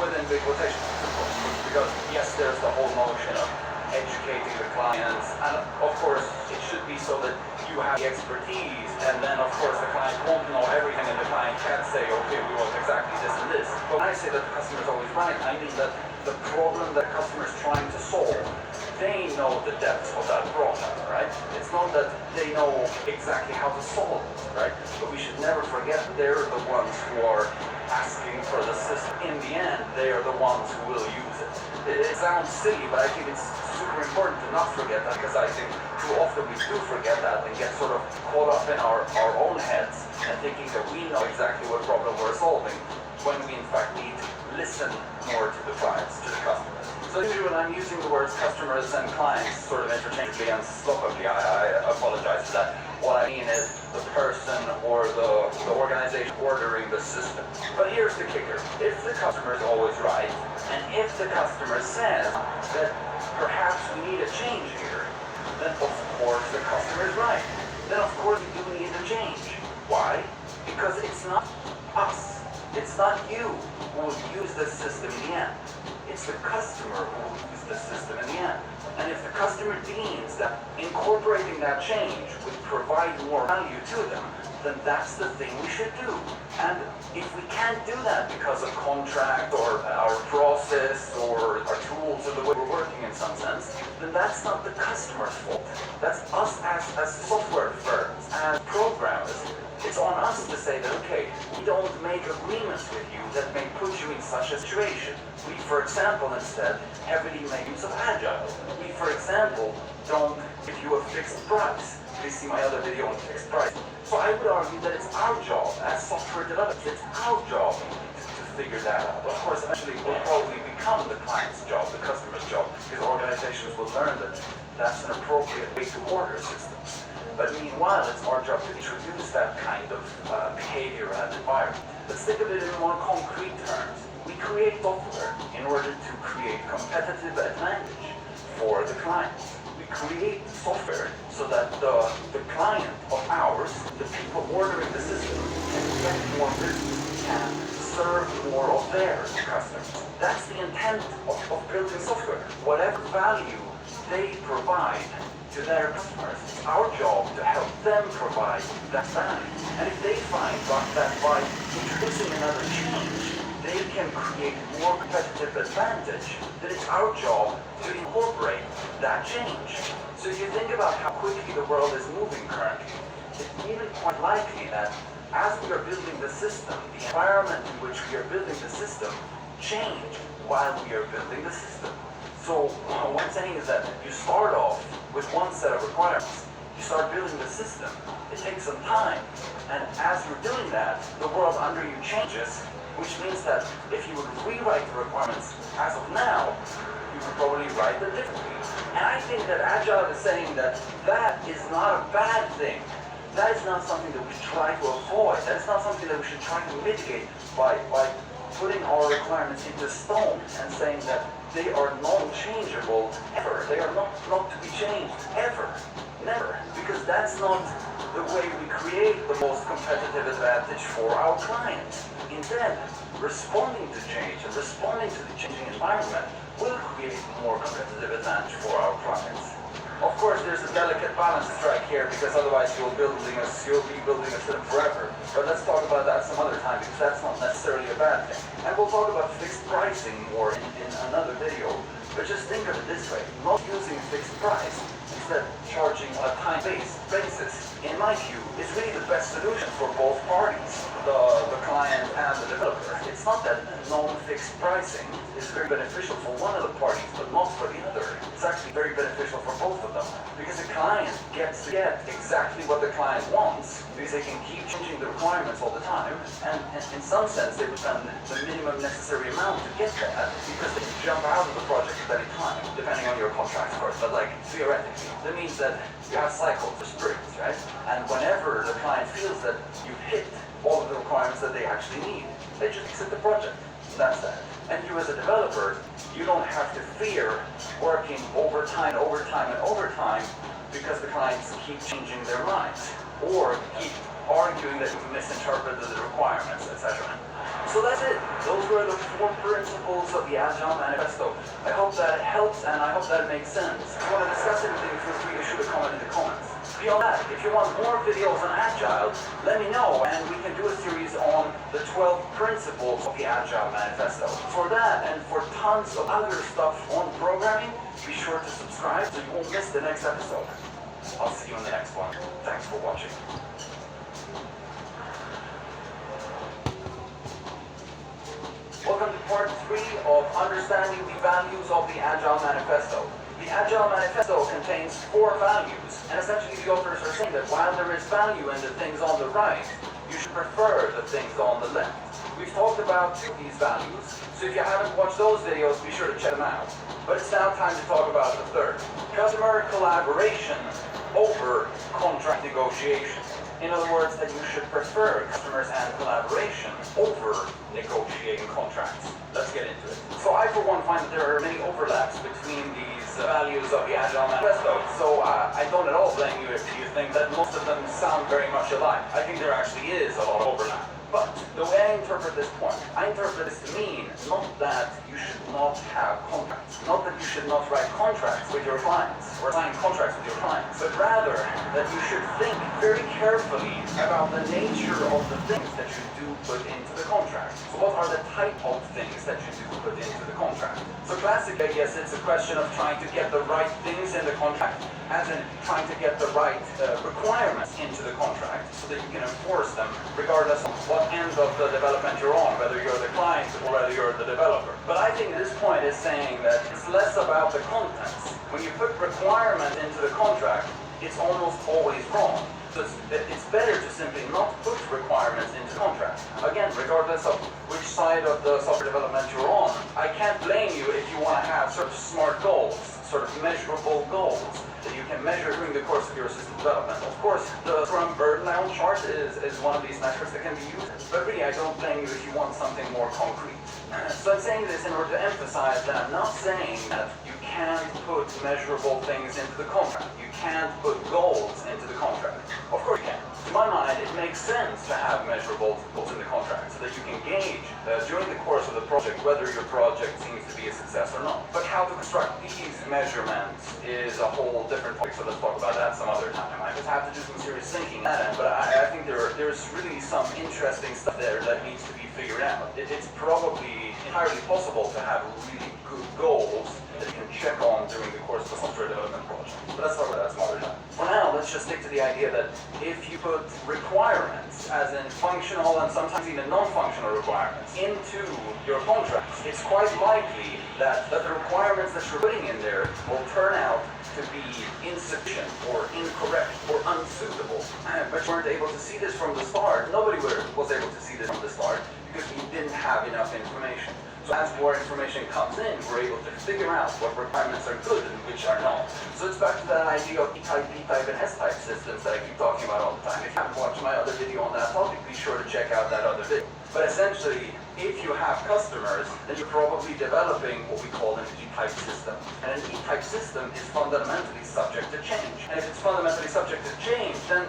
Within big quotations, of course, because yes, there's the whole notion of educating the clients, and of course it should be so that you have the expertise, and then of course the client won't know everything, and the client can't say, okay, we want exactly this and this. But when I say that the customer is always right, I mean that the problem that the customer is trying to solve, they know the depth of that problem, right? It's not that they know exactly how to solve it, right? But we should never forget they're the ones who are asking for the system. In the end, they are the ones who will use it. It sounds silly, but I think it's super important to not forget that, because I think too often we do forget that and get sort of caught up in our own heads and thinking that we know exactly what problem we're solving, when we in fact need to listen more to the clients, to the customers. So usually when I'm using the words customers and clients sort of interchangeably and sloppily, I apologize for that. What I mean is the person or the organization ordering the system. But here's the kicker. If the customer is always right, and if the customer says that perhaps we need a change here, then of course the customer is right. Then of course we do need a change. Why? Because it's not us. It's not you who will use this system in the end. It's the customer who will use the system in the end. And if the customer deems that incorporating that change would provide more value to them, then that's the thing we should do. And if we can't do that because of contract or our process or our tools or the way we're working in some sense, then that's not the customer's fault. That's us as software firms, as programmers. It's on us to say that, okay, we don't make agreements with you that may put you in such a situation. We, for example, instead, heavily make use of Agile. We, for example, don't give you a fixed price. Please see my other video on fixed price. So I would argue that it's our job as software developers, it's our job to figure that out. Of course, eventually it will probably become the client's job, the customer's job, because organizations will learn that that's an appropriate way to order systems. But meanwhile, it's our job to introduce that kind of behavior and environment. Let's think of it in more concrete terms. We create software in order to create competitive advantage for the clients. We create software so that the client of ours, the people ordering the system, can get more business, can serve more of their customers. That's the intent of building software. Whatever value they provide to their customers, it's our job to help them provide that value. And if they find that by introducing another change, they can create more competitive advantage, then it's our job to incorporate that change. So if you think about how quickly the world is moving currently, it's even quite likely that as we are building the system, the environment in which we are building the system change while we are building the system. So what I'm saying is that you start off with one set of requirements. You start building the system. It takes some time. And as you're doing that, the world under you changes, which means that if you would rewrite the requirements as of now, you would probably write them differently. And I think that Agile is saying that that is not a bad thing. That is not something that we should try to avoid. That is not something that we should try to mitigate by putting our requirements into stone and saying that they are non-changeable ever. They are not to be changed ever. Never. Because that's not the way we create the most competitive advantage for our clients. Instead, responding to change and responding to the changing environment will create more competitive advantage for our clients. Of course, there's a delicate balance to strike here, because otherwise you'll be building a system forever. But let's talk about that some other time, because that's not necessarily a bad thing. And we'll talk about fixed pricing more in another video. But just think of it this way: not using fixed price, instead charging on a time-based basis, in my view, is really the best solution for both parties, the client and the developer. It's not that non-fixed pricing is very beneficial for one of the parties, but not for the other. It's actually very beneficial for both of them, because the client gets to get exactly what the client wants, because they can keep changing the requirements all the time, and in some sense they would spend the minimum necessary amount to get that, because they can jump out of the project at any time, depending on your contract, of course, but like theoretically. That means that you have cycles or sprints, right? And whenever the client feels that you've hit all of the requirements that they actually need, they just exit the project. That's that. And you as a developer, you don't have to fear working overtime because the clients keep changing their minds or keep arguing that you've misinterpreted the requirements, etc. So that's it. Those were the 4 principles of the Agile Manifesto. I hope that helps and I hope that makes sense. If you want to discuss anything, feel free to shoot a comment in the comments. Beyond that, if you want more videos on Agile, let me know and we can do a series on the 12 principles of the Agile Manifesto. For that and for tons of other stuff on programming, be sure to subscribe so you won't miss the next episode. I'll see you in the next one. Thanks for watching. Welcome to part 3 of understanding the values of the Agile Manifesto. The Agile Manifesto contains 4 values, and essentially the authors are saying that while there is value in the things on the right, you should prefer the things on the left. We've talked about 2 of these values, so if you haven't watched those videos, be sure to check them out. But it's now time to talk about the third. Customer collaboration over contract negotiation. In other words, that you should prefer customers and collaboration over negotiating contracts. Let's get into it. So I, for one, find that there are many overlaps between these values of the Agile Manifesto. So I don't at all blame you if you think that most of them sound very much alike. I think there actually is a lot of overlap. But the way I interpret this point, I interpret this to mean not that you should not have contracts, not that you should not write contracts with your clients or sign contracts with your clients, but rather that you should think very carefully about the nature of the things that you do put into the contract. So what are the type of things that you do put into the contract? So classically, I guess it's a question of trying to get the right things in the contract, as in trying to get the right requirements into the contract so that you can enforce them regardless of what end of the development you're on, whether you're the client or whether you're the developer. But I think this point is saying that it's less about the contents. When you put requirements into the contract, it's almost always wrong. So it's better to simply not put requirements into the contract. Again, regardless of which side of the software development you're on, I can't blame you if you want to have sort of SMART goals, sort of measurable goals that you can measure during the course of your system development. Of course, the Scrum burn down chart is one of these metrics that can be used, but really I don't blame you if you want something more concrete. So I'm saying this in order to emphasize that I'm not saying that you can't put measurable things into the contract. You can't put goals into the contract. Of course you can. To my mind, it makes sense to have measurable goals in the contract so that you can gauge during the course of the project whether your project seems to be a success or not. But how to construct these measurements is a whole different topic, so let's talk about that some other time. I just have to do some serious thinking on that end, but I think there's really some interesting stuff there that needs to be figured out. It's probably entirely possible to have really good goals that you can check on during the course of the software development project. But let's talk about that some other time. For now, let's just stick to the idea that if you put requirements, as in functional and sometimes even non-functional requirements, into your contracts, it's quite likely that the requirements that you're putting in there will turn out to be insufficient or incorrect or unsuitable. But you weren't able to see this from the start. Nobody was able to see this from the start because we didn't have enough information. So as more information comes in, we're able to figure out what requirements are good and which are not. So it's back to that idea of E-type, B-type, and S-type systems that I keep talking about all the time. If you haven't watched my other video on that topic, be sure to check out that other video. But essentially, if you have customers, then you're probably developing what we call an E-type system. And an E-type system is fundamentally subject to change. And if it's fundamentally subject to change, then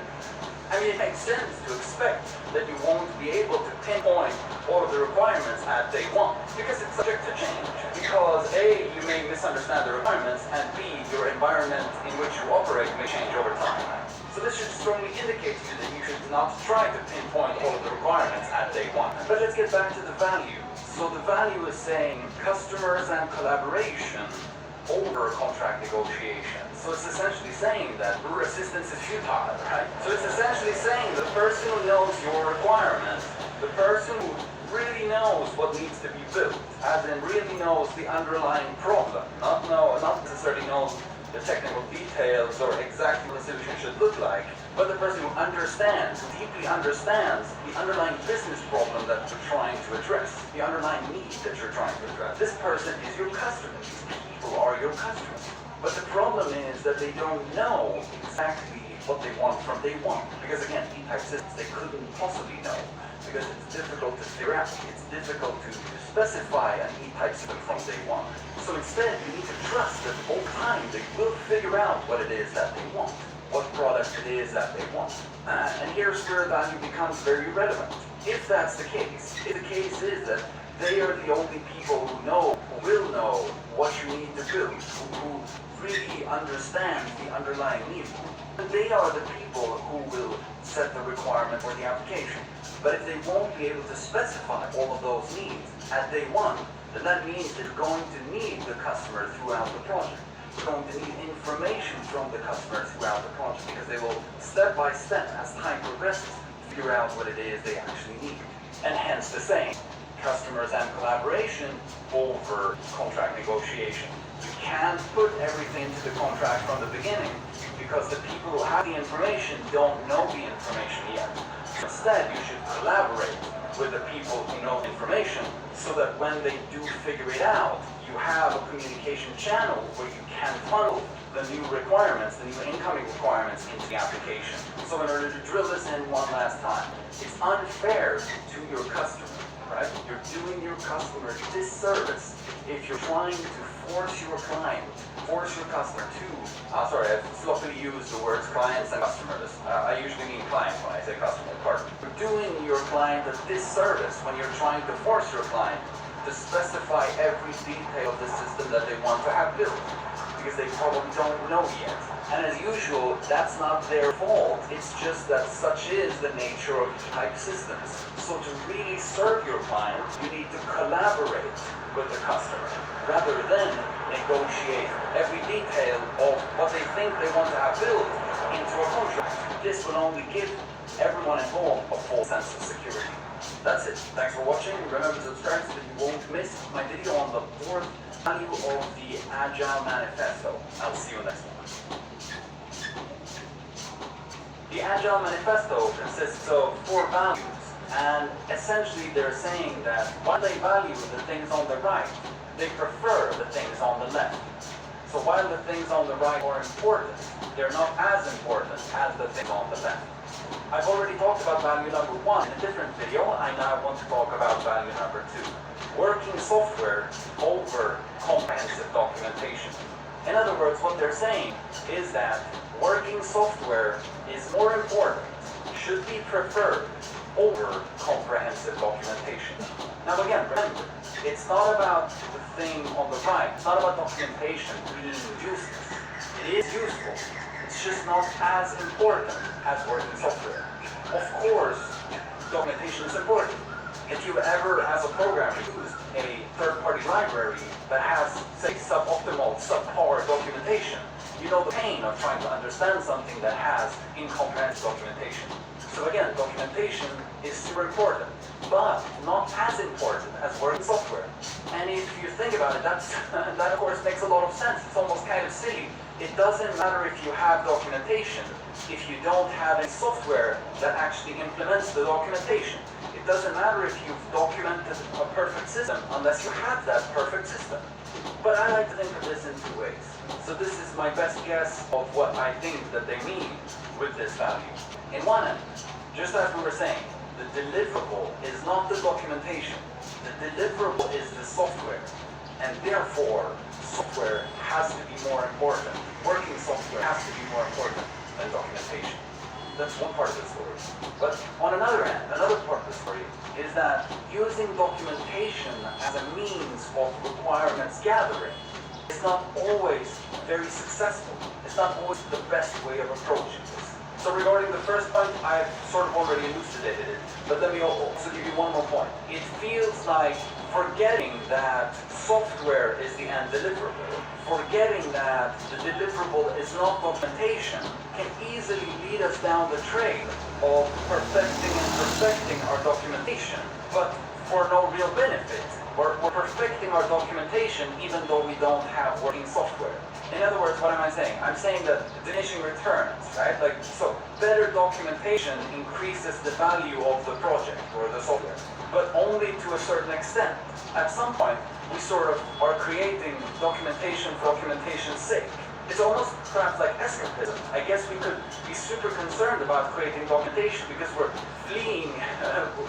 it makes sense to expect that you won't be able to pinpoint all of the requirements at day one, because it's subject to change. Because A, you may misunderstand the requirements, and B, your environment in which you operate may change over time. So this should strongly indicate to you that you should not try to pinpoint all of the requirements at day one. But let's get back to the value. So the value is saying customers and collaboration over contract negotiation. So it's essentially saying that resistance is futile, right? So it's essentially saying the person who knows your requirements, the person who really knows what needs to be built, as in really knows the underlying problem, not necessarily knows the technical details or exactly what the solution should look like, but the person who understands, who deeply understands the underlying business problem that you're trying to address, the underlying need that you're trying to address. This person is your customer. These people are your customers. But the problem is that they don't know exactly what they want from day one. Because again, E-type systems, they couldn't possibly know. Because it's difficult to figure out. It's difficult to specify an E-type system from day one. So instead, you need to trust that over time they will figure out what it is that they want, what product it is that they want. And here's where value becomes very relevant. If that's the case, if the case is that they are the only people who know, who will know what you need to build, who really understand the underlying need, they are the people who will set the requirement for the application. But if they won't be able to specify all of those needs at day one, then that means they're going to need the customer throughout the project. They're going to need information from the customer throughout the project because they will, step by step, as time progresses, figure out what it is they actually need. And hence the saying, customers and collaboration over contract negotiation. You can't put everything into the contract from the beginning because the people who have the information don't know the information yet. Instead, you should collaborate with the people who know information so that when they do figure it out, you have a communication channel where you can funnel the new requirements, the new incoming requirements into the application. So in order to drill this in one last time, it's unfair to your customer, right? You're doing your customer disservice if you're trying to force your client, force your customer to, sorry, I sloppily use the words clients and customers. I usually mean client when I say customer, pardon. You're doing your client a disservice when you're trying to force your client to specify every detail of the system that they want to have built, because they probably don't know yet. And as usual, that's not their fault. It's just that such is the nature of type systems. So to really serve your client, you need to collaborate with the customer rather than negotiate every detail of what they think they want to have built into a contract. This will only give everyone involved a full sense of security. That's it. Thanks for watching. Remember to subscribe so that you won't miss my video on the fourth value of the Agile Manifesto. I'll see you next one. The Agile Manifesto consists of 4 values, and essentially they're saying that while they value the things on the right, they prefer the things on the left. So while the things on the right are important, they're not as important as the things on the left. I've already talked about value number 1 in a different video. I now want to talk about value number 2. Working software over comprehensive documentation. In other words, what they're saying is that working software is more important, should be preferred over comprehensive documentation. Now again, remember, it's not about the thing on the right, it's not about documentation being useless. It is useful, it's just not as important as working software. Of course, documentation is important. If you've ever, as a programmer, used a third-party library that has, say, suboptimal, subpar documentation, you know the pain of trying to understand something that has incomprehensible documentation. So again, documentation is super important, but not as important as working software. And if you think about it, that of course makes a lot of sense. It's almost kind of silly. It doesn't matter if you have documentation if you don't have a software that actually implements the documentation. It doesn't matter if you've documented a perfect system unless you have that perfect system. But I like to think of this in 2 ways. So this is my best guess of what I think that they mean with this value. In one end, just as we were saying, the deliverable is not the documentation. The deliverable is the software. And therefore, software has to be more important. Working software has to be more important than documentation. That's one part of the story. But on another end, another part of the story is that using documentation as a means of requirements gathering is not always very successful. It's not always the best way of approaching this. So regarding the first point, I've sort of already elucidated it, but let me also give you one more point. It feels like forgetting that software is the end deliverable, forgetting that the deliverable is not documentation, can easily lead us down the trail of perfecting our documentation, but for no real benefit. We're perfecting our documentation even though we don't have working software. In other words, what am I saying? I'm saying that diminishing returns, right? So better documentation increases the value of the project or the software, but only to a certain extent. At some point, we sort of are creating documentation for documentation's sake. It's almost perhaps like escapism. I guess we could be super concerned about creating documentation because we're fleeing,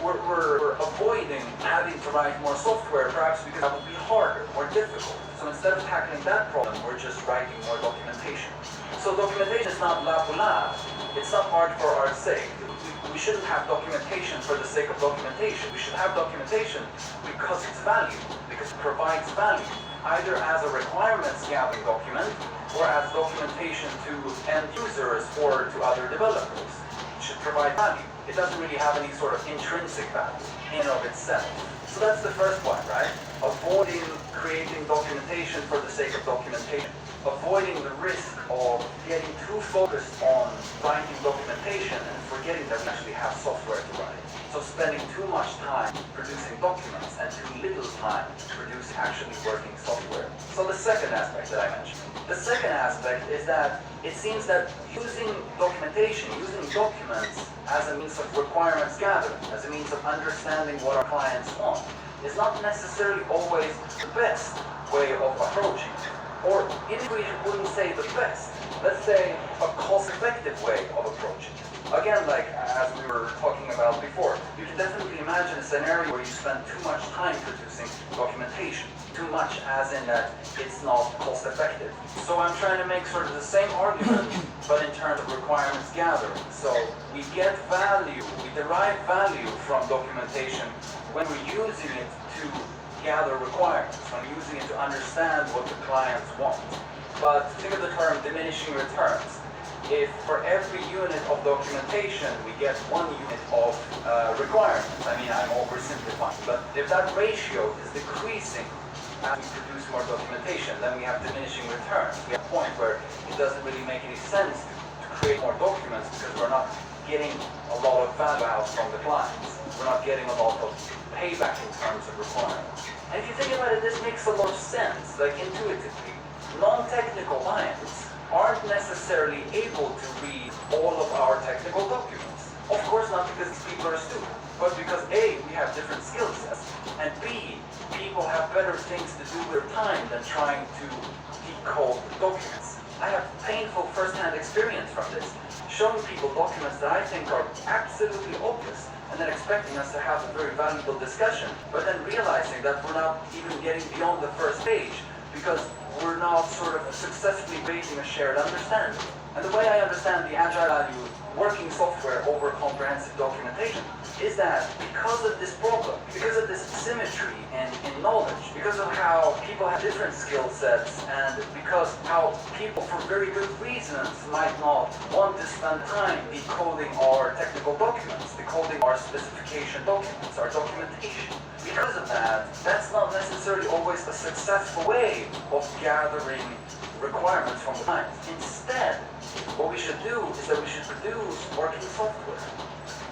we're avoiding having to write more software, perhaps because that would be harder, more difficult. So instead of tackling that problem, we're just writing more documentation. So documentation is not la pour la. It's not art for art's sake. We shouldn't have documentation for the sake of documentation. We should have documentation because it's value, because it provides value, either as a requirements gathering document or as documentation to end users or to other developers. It should provide value. It doesn't really have any sort of intrinsic value in and of itself. So that's the first one, right? Avoiding creating documentation for the sake of documentation. Avoiding the risk of getting too focused on writing documentation and forgetting that we actually have software to write. So spending too much time producing documents and too little time to produce actually working software. So the second aspect that I mentioned. The second aspect is that it seems that using documentation, using documents as a means of requirements gathering, as a means of understanding what our clients want, is not necessarily always the best way of approaching it. Or even if we wouldn't say the best, let's say a cost-effective way of approaching it. Again, like as we were talking about before, you can definitely imagine a scenario where you spend too much time producing documentation. Too much as in that it's not cost-effective. So I'm trying to make sort of the same argument, but in terms of requirements gathering. So we get value, we derive value from documentation when we're using it to gather requirements, when using it to understand what the clients want. But think of the term diminishing returns. If for every unit of documentation we get 1 unit of requirements, I mean I'm oversimplifying, but if that ratio is decreasing as we produce more documentation, then we have diminishing returns. We have a point where it doesn't really make any sense to create more documents because we're not getting a lot of value out from the clients. We're not getting a lot of payback in terms of requirements. And if you think about it, this makes a lot of sense, like intuitively. Non-technical clients aren't necessarily able to read all of our technical documents. Of course not because these people are stupid, but because A, we have different skill sets, and B, people have better things to do with their time than trying to decode documents. I have painful first-hand experience from this, showing people documents that I think are absolutely obvious, and then expecting us to have a very valuable discussion, but then realizing that we're not even getting beyond the first page because we're not sort of successfully raising a shared understanding. And the way I understand the agile value working software over comprehensive documentation is that because of this problem, because of this symmetry in knowledge, because of how people have different skill sets, and because how people for very good reasons might not want to spend time decoding our technical documents, decoding our specification documents, our documentation. Because of that, that's not necessarily always a successful way of gathering requirements from the clients. Instead, what we should do is that we should produce working software.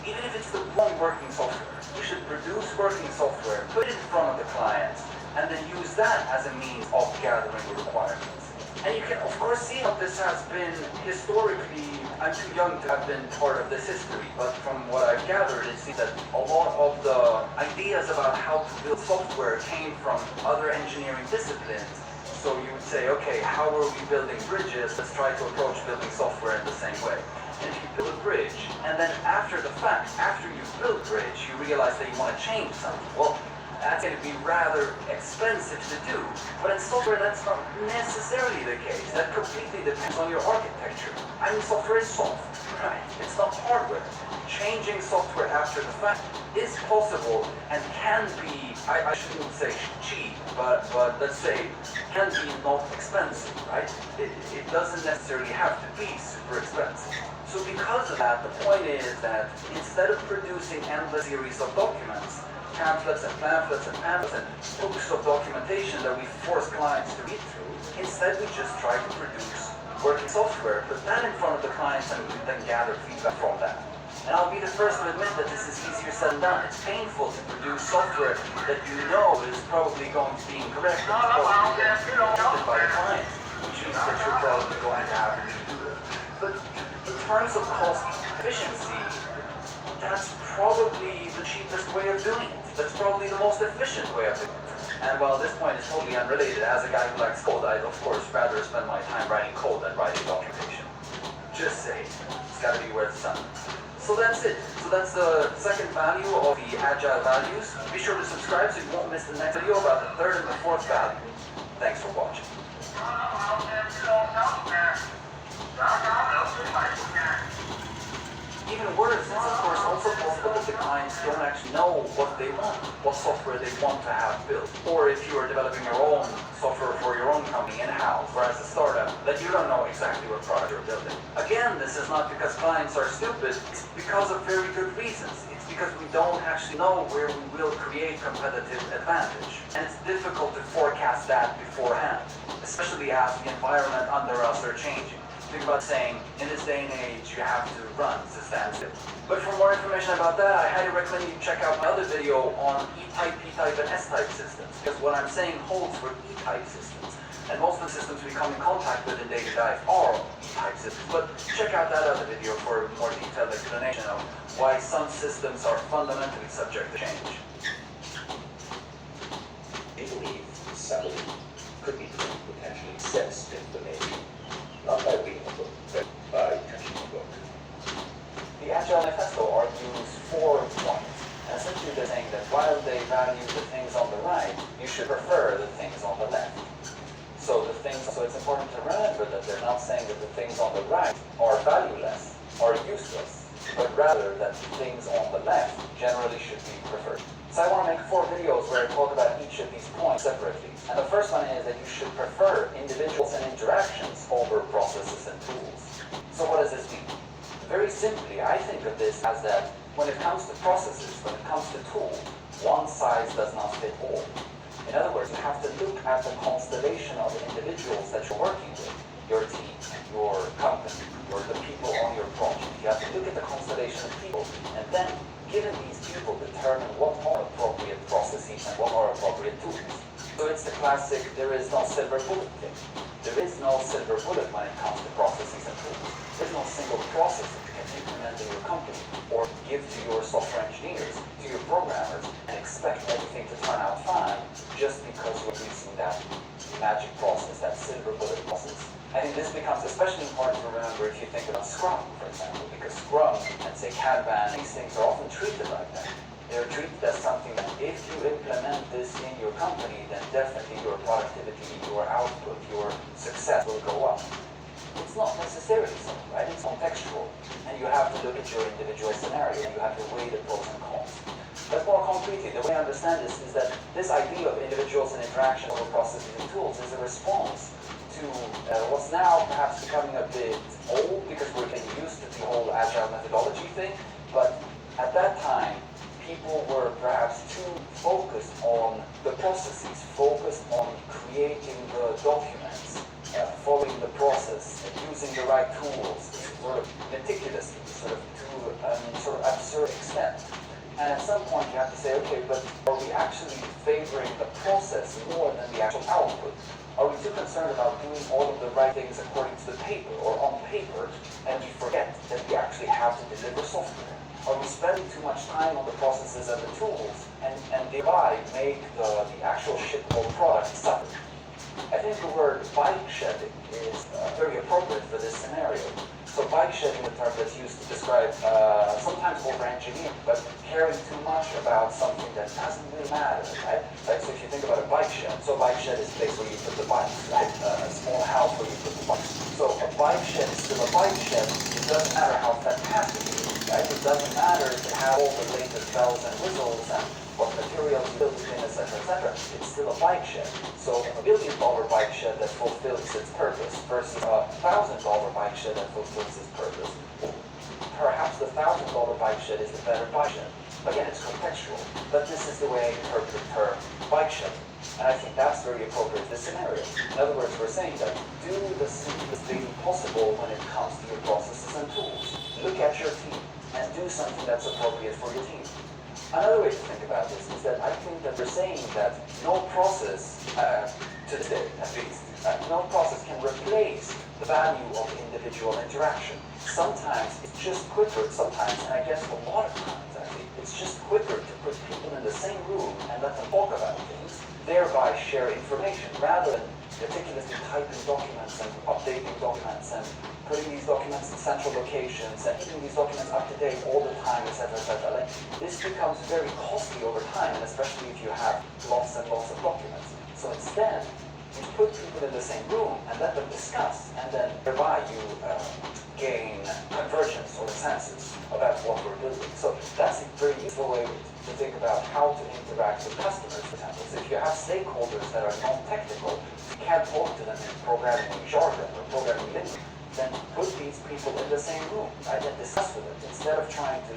Even if it's the wrong working software, we should produce working software, put it in front of the client, and then use that as a means of gathering the requirements. And you can of course see how this has been historically, I'm too young to have been part of this history, but from what I've gathered, it seems that a lot of the ideas about how to build software came from other engineering disciplines. So you would say, okay, how are we building bridges? Let's try to approach building software in the same way. And if you build a bridge, and then after the fact, after you build a bridge, you realize that you want to change something. Well, that's going to be rather expensive to do. But in software, that's not necessarily the case. That completely depends on your architecture. I mean, software is soft, right? It's not hardware. Changing software after the fact is possible and can be, I shouldn't say cheap, but let's say, can be not expensive, right? It doesn't necessarily have to be super expensive. So because of that, the point is that instead of producing endless series of documents, pamphlets and pamphlets and pamphlets and books of documentation that we force clients to read through, instead we just try to produce working software, put that in front of the clients, and then gather feedback from that. And I'll be the first to admit that this is easier said than done. It's painful to produce software that you know is probably going to be incorrect, and probably rejected by the client, which means that you're probably going to have to redo it. But in terms of cost efficiency, that's probably the cheapest way of doing it. That's probably the most efficient way of doing it. And while this point is totally unrelated, as a guy who likes code, I'd of course rather spend my time writing code than writing documentation. Just saying, it's gotta be worth something. So that's it. So that's the second value of the agile values. Be sure to subscribe so you won't miss the next video about the third and the fourth value. Thanks for watching. Even worse, it's of course also possible that the clients don't actually know what they want, what software they want to have built. Or if you are developing your own software for your own company in-house, or as a startup, that you don't know exactly what product you're building. Again, this is not because clients are stupid, it's because of very good reasons. It's because we don't actually know where we will create competitive advantage. And it's difficult to forecast that beforehand, especially as the environment under us are changing. Think about saying, in this day and age, you have to run to stand still. But for more information about that, I highly recommend you check out my other video on E-type, P-type, and S-type systems, because what I'm saying holds for E-type systems. And most of the systems we come in contact with in daily life are E-type systems. But check out that other video for a more detailed explanation of why some systems are fundamentally subject to change. I believe somebody could be potentially sensed information, not by reading a book, but by touching a book. The Agile Manifesto argues 4 points. And essentially they're saying that while they value the things on the right, you should prefer the things on the left. So it's important to remember that they're not saying that the things on the right are valueless or useless, but rather that the things on the left generally should be preferred. So I want to make 4 videos where I talk about each of these points separately. And the first one is that you should prefer individuals and interactions over processes and tools. So what does this mean? Very simply, I think of this as that when it comes to processes, when it comes to tools, one size does not fit all. In other words, you have to look at the constellation of individuals that you're working with, your team, your company, or the people on your project. You have to look at the constellation of people, and then, given these people, determine what are appropriate processes and what are appropriate tools. So it's the classic, there is no silver bullet thing. There is no silver bullet when it comes to processes and tools. There's no single process that you can implement in your company or give to your software engineers, to your programmers, and expect everything to turn out fine just because you're using that magic process, that silver bullet process. I think this becomes especially important to remember if you think about Scrum, for example, because Scrum and say Kanban, these things are often treated like that. They're treated as something that if you implement this in your company, then definitely your productivity, your output, your success will go up. It's not necessarily so, right? It's contextual. And you have to look at your individual scenario. You have to weigh the pros and cons. But more concretely, the way I understand this is that this idea of individuals and interaction over processes and tools is a response to what's now perhaps becoming a bit old because we're getting used to the whole agile methodology thing. But at that time, people were perhaps too focused on the processes, focused on creating the documents, following the process, using the right tools, sort of meticulously, sort of to a sort of absurd extent. And at some point you have to say, okay, but are we actually favoring the process more than the actual output? Are we too concerned about doing all of the right things according to the paper or on paper, and we forget that we actually have to deliver software? Are we spending too much time on the processes and the tools, and thereby make the actual shippable product suffer? I think the word bike shedding is very appropriate for this scenario. So bike shedding is a term that's used to describe sometimes over-engineering, but caring too much about something that doesn't really matter, right? Like, so if you think about a bike shed, so a bike shed is a place where you put the bikes, right? A small house where you put the bikes. So a bike shed is still a bike shed. It doesn't matter how fantastic it is, right? It doesn't matter if it has all the latest bells and whistles and what materials you build it in, etc., etc. It's still a bike shed. So a $1 billion bike shed that fulfills its purpose versus a $1,000 bike shed that fulfills its purpose. Perhaps the $1,000 bike shed is the better bike shed. Again, it's contextual, but this is the way I interpret the term bike shed. And I think that's very appropriate for this scenario. In other words, we're saying that do the simplest thing possible when it comes to your processes and tools. Look at your team and do something that's appropriate for your team. Another way to think about this is that I think that we're saying that no process, to this day at least, no process can replace the value of individual interaction. Sometimes it's just quicker, sometimes, and I guess a lot of times actually, it's just quicker to put people in the same room and let them talk about things, thereby share information, rather than meticulously typing documents and updating documents and putting these documents in central locations and keeping these documents up to date all the time, etc., etc. Like, this becomes very costly over time, and especially if you have lots and lots of documents. So instead, you put people in the same room and let them discuss, and then thereby you gain convergence or consensus about what we're building. So that's a very useful way to think about how to interact with customers, for example. So if you have stakeholders that are non-technical, you can't talk to them in programming jargon or programming lingo, then put these people in the same room, right, and discuss with them instead of trying to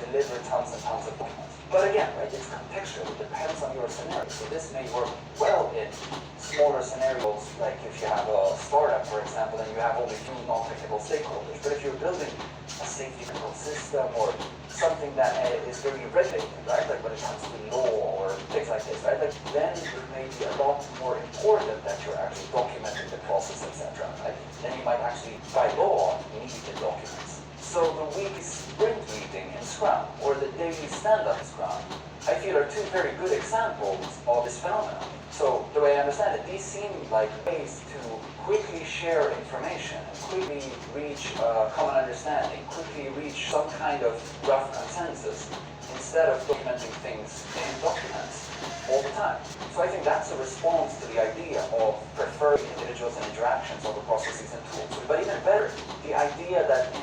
deliver tons and tons of documents. But again, right, it's contextual. It depends on your scenario. So this may work well in smaller scenarios, like if you have a startup, for example, and you have only few non-technical stakeholders. But if you're building a safety control system or something that is very regulated, right, like when it comes to law or things like this, right, like then it may be a lot more important that you're actually documenting the process, etc. Right? Then you might actually, by law, need the documents. So the weekly sprint meeting in Scrum or the daily stand-up in Scrum, I feel are two very good examples of this phenomenon. So the way I understand it, these seem like ways to quickly share information and quickly reach common understanding, quickly reach some kind of rough consensus instead of documenting things in documents all the time. So I think that's a response to the idea of preferring individuals and interactions over processes and tools. But even better, the idea that in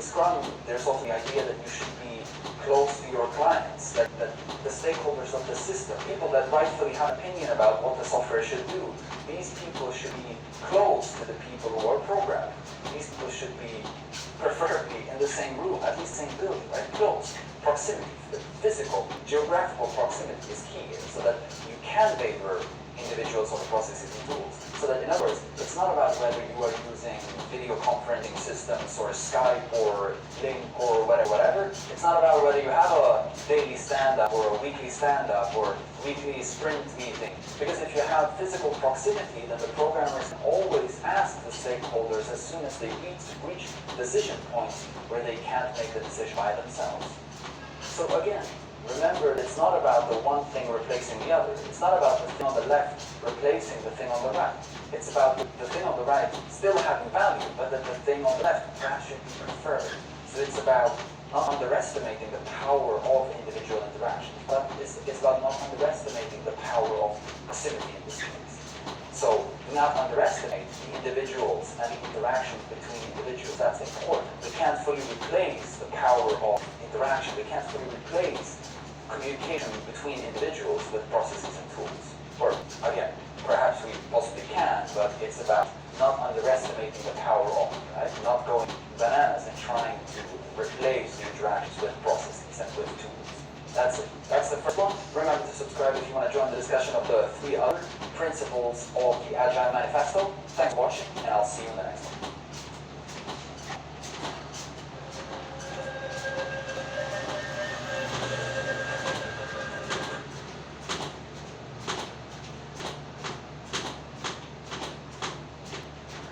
Scrum, there's also the idea that you should be close to your clients, that the stakeholders of the system, people that rightfully have an opinion about what the software should do, these people should be close to the people who are programming. These people should be preferably in the same room, at least same building, right? Close. Proximity, the physical, geographical proximity is key here, so that you can favor individuals over processes and tools. So that, in other words, it's not about whether you are using video conferencing systems or Skype or Link or whatever. It's not about whether you have a daily stand-up or a weekly stand-up or weekly sprint meeting. Because if you have physical proximity, then the programmers always ask the stakeholders as soon as they reach decision points where they can't make the decision by themselves. So again, remember, it's not about the one thing replacing the other. It's not about the thing on the left replacing the thing on the right. It's about the thing on the right still having value, but that the thing on the left perhaps should be preferred. So it's about not underestimating the power of individual interaction, but it's about not underestimating the power of proximity in this case. So do not underestimate the individuals and the interactions between individuals. That's important. We can't fully replace the power of interaction. We can't fully replace communication between individuals with processes and tools. Or, again, perhaps we possibly can, but it's about not underestimating the power of it, right? Not going bananas and trying to replace the interactions with processes and with tools. That's it. That's the first one. Remember to subscribe if you want to join the discussion of the 3 other principles of the Agile Manifesto. Thanks for watching, and I'll see you in the next one.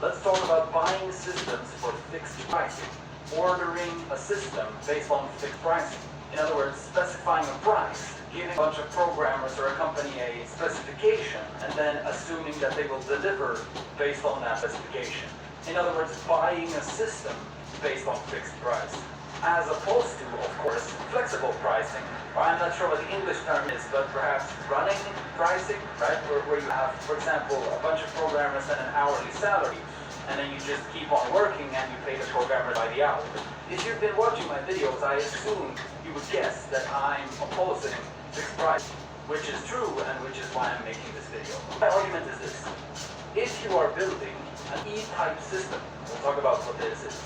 Let's talk about buying systems for fixed pricing. Ordering a system based on fixed pricing. In other words, specifying a price, giving a bunch of programmers or a company a specification, and then assuming that they will deliver based on that specification. In other words, buying a system based on fixed price. As opposed to, of course, flexible pricing. I'm not sure what the English term is, but perhaps running pricing, right? Where you have, for example, a bunch of programmers and an hourly salary, and then you just keep on working and you pay the programmer by the hour. If you've been watching my videos, I assume you would guess that I'm opposing fixed price, which is true and which is why I'm making this video. My argument is this. If you are building an E-type system, we'll talk about what this is.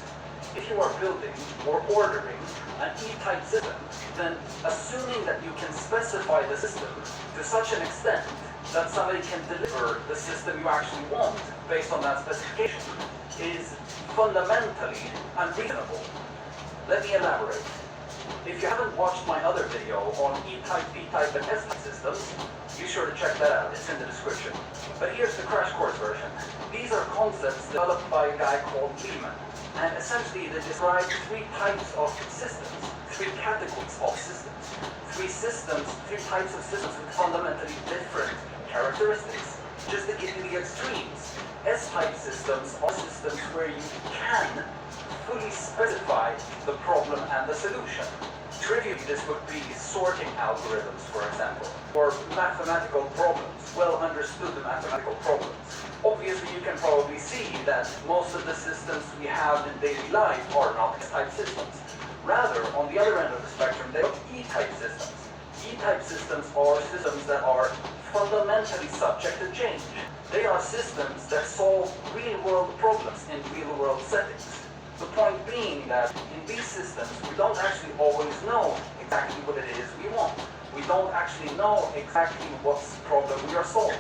If you are building or ordering an E-type system, then assuming that you can specify the system to such an extent that somebody can deliver the system you actually want based on that specification is fundamentally unreasonable. Let me elaborate. If you haven't watched my other video on E-type, P-type, and S-type systems, be sure to check that out. It's in the description. But here's the crash course version. These are concepts developed by a guy called Lehman. And essentially they describe three types of systems, three categories of systems, three types of systems with fundamentally different characteristics. Just to give you the extremes, S-type systems are systems where you can fully specify the problem and the solution. Trivially, this would be sorting algorithms, for example, or mathematical problems, well understood mathematical problems. Obviously, you can probably see that most of the systems we have in daily life are not S-type systems. Rather, on the other end of the spectrum, they are E-type systems. E-type systems are systems that are fundamentally subject to change. They are systems that solve real-world problems in real-world settings. The point being that in these systems, we don't actually always know exactly what it is we want. We don't actually know exactly what problem we are solving,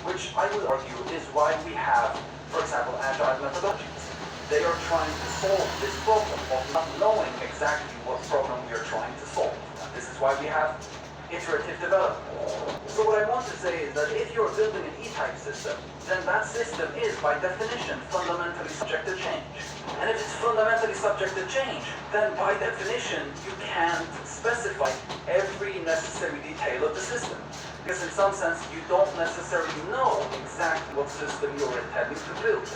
which I would argue is why we have, for example, agile methodologies. They are trying to solve this problem of not knowing exactly what problem we are trying to solve. And this is why we have iterative development. So what I want to say is that if you're building an E-type system, then that system is, by definition, fundamentally subject to change. And if it's fundamentally subject to change, then by definition, you can't specify every necessary detail of the system. Because in some sense, you don't necessarily know exactly what system you're intending to build.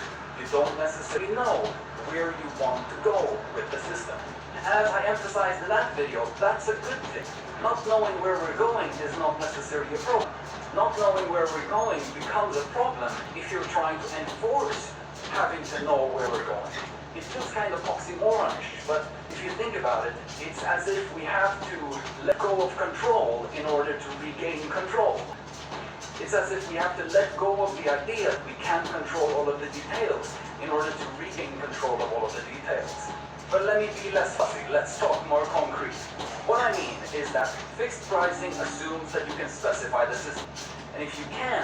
You don't necessarily know where you want to go with the system. As I emphasized in that video, that's a good thing. Not knowing where we're going is not necessarily a problem. Not knowing where we're going becomes a problem if you're trying to enforce having to know where we're going. It feels kind of oxymoronish, but if you think about it, it's as if we have to let go of control in order to regain control. It's as if we have to let go of the idea that we can't control all of the details in order to regain control of all of the details. But let me be less fussy, let's talk more concrete. What I mean is that fixed pricing assumes that you can specify the system. And if you can,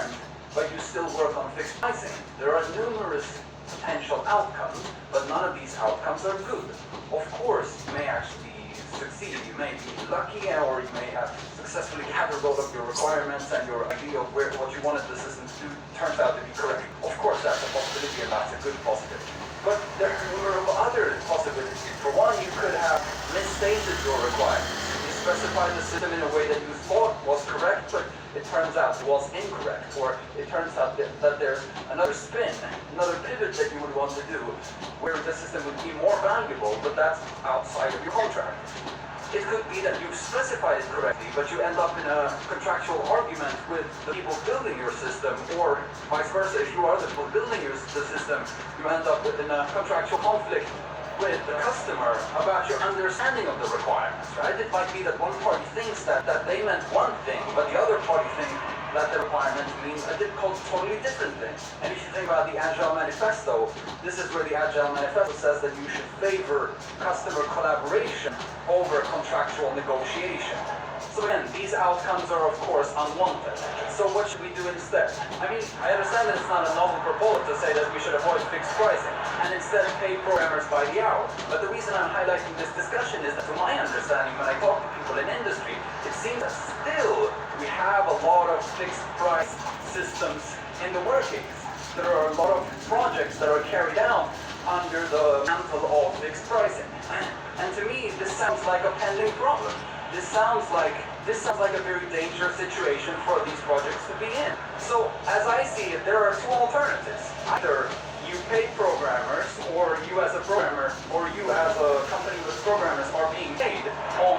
but you still work on fixed pricing, there are numerous potential outcomes, but none of these outcomes are good. Of course, you may actually succeed, you may be lucky, or you may have successfully gathered all of your requirements and your idea of what you wanted the system to do turns out to be correct. Of course, that's a possibility and that's a good possibility. But there are a number of other possibilities. For one, you could have misstated your requirements. You specified the system in a way that you thought was correct, but it turns out it was incorrect. Or it turns out that there's another spin, another pivot that you would want to do, where the system would be more valuable, but that's outside of your contract. It could be that you've specified it correctly, but you end up in a contractual argument with the people building your system, or vice versa. If you are the people building the system, you end up in a contractual conflict with the customer about your understanding of the requirements, right? It might be that one party thinks that they meant one thing, but the other party thinks that the requirement means a totally different thing. And if you think about the Agile Manifesto, this is where the Agile Manifesto says that you should favor customer collaboration over contractual negotiation. So again, these outcomes are of course unwanted. So what should we do instead? I mean, I understand that it's not a novel proposal to say that we should avoid fixed pricing and instead pay programmers by the hour. But the reason I'm highlighting this discussion is that from my understanding, when I talk to people in industry, it seems that still we have a lot of fixed price systems in the workings. There are a lot of projects that are carried out under the mantle of fixed pricing. And to me, this sounds like a pending problem. This sounds like a very dangerous situation for these projects to be in. So, as I see it, there are two alternatives. Either you pay programmers, or you as a programmer, or you as a company with programmers are being paid on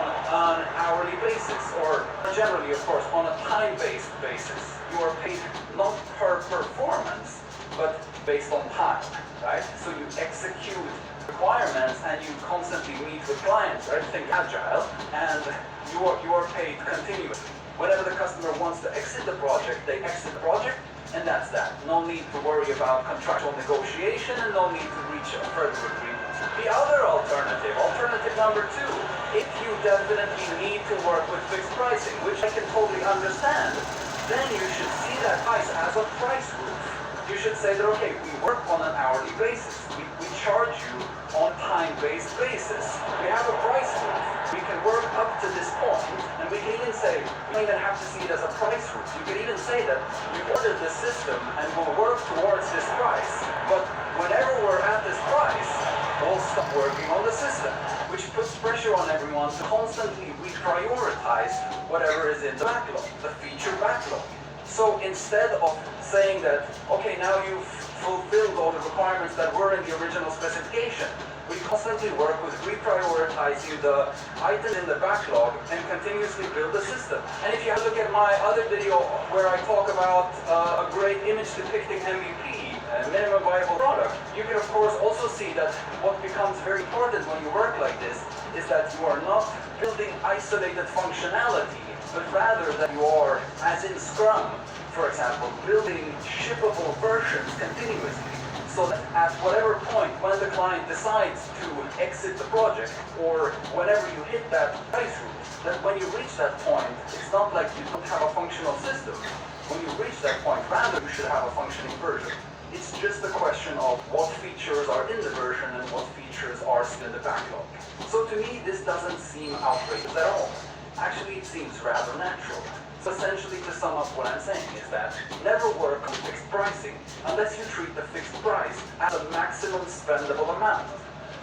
an hourly basis, or generally, of course, on a time-based basis. You are paid not per performance, but based on time, right? So you execute requirements and you constantly meet with clients, right? Think agile, and you are paid continuously. Whenever the customer wants to exit the project, they exit the project, and that's that. No need to worry about contractual negotiation, and no need to reach a further agreement. The other alternative number two, if you definitely need to work with fixed pricing, which I can totally understand, then you should see that price as a price roof. You should say that, okay, we work on an hourly basis. We charge you on a time-based basis. We have a price roof. We can work up to this point, and we can even say, we don't even have to see it as a price route. You could even say that we ordered the system and we'll work towards this price, but whenever we're at this price, we'll stop working on the system, which puts pressure on everyone to constantly reprioritize whatever is in the backlog, the feature backlog. So instead of saying that, okay, now you've fulfilled all the requirements that were in the original specification, we constantly work with reprioritizing the items in the backlog and continuously build the system. And if you have a look at my other video where I talk about a great image depicting MVP, minimum viable product, you can of course also see that what becomes very important when you work like this is that you are not building isolated functionality, but rather that you are, as in Scrum, for example, building shippable versions continuously. So that at whatever point when the client decides to exit the project, or whenever you hit that price route, that when you reach that point, it's not like you don't have a functional system. When you reach that point, rather you should have a functioning version. It's just a question of what features are in the version and what features are still in the backlog. So to me, this doesn't seem outrageous at all. Actually, it seems rather natural. So essentially, to sum up what I'm saying is that never work on fixed pricing unless you treat the fixed price as a maximum spendable amount,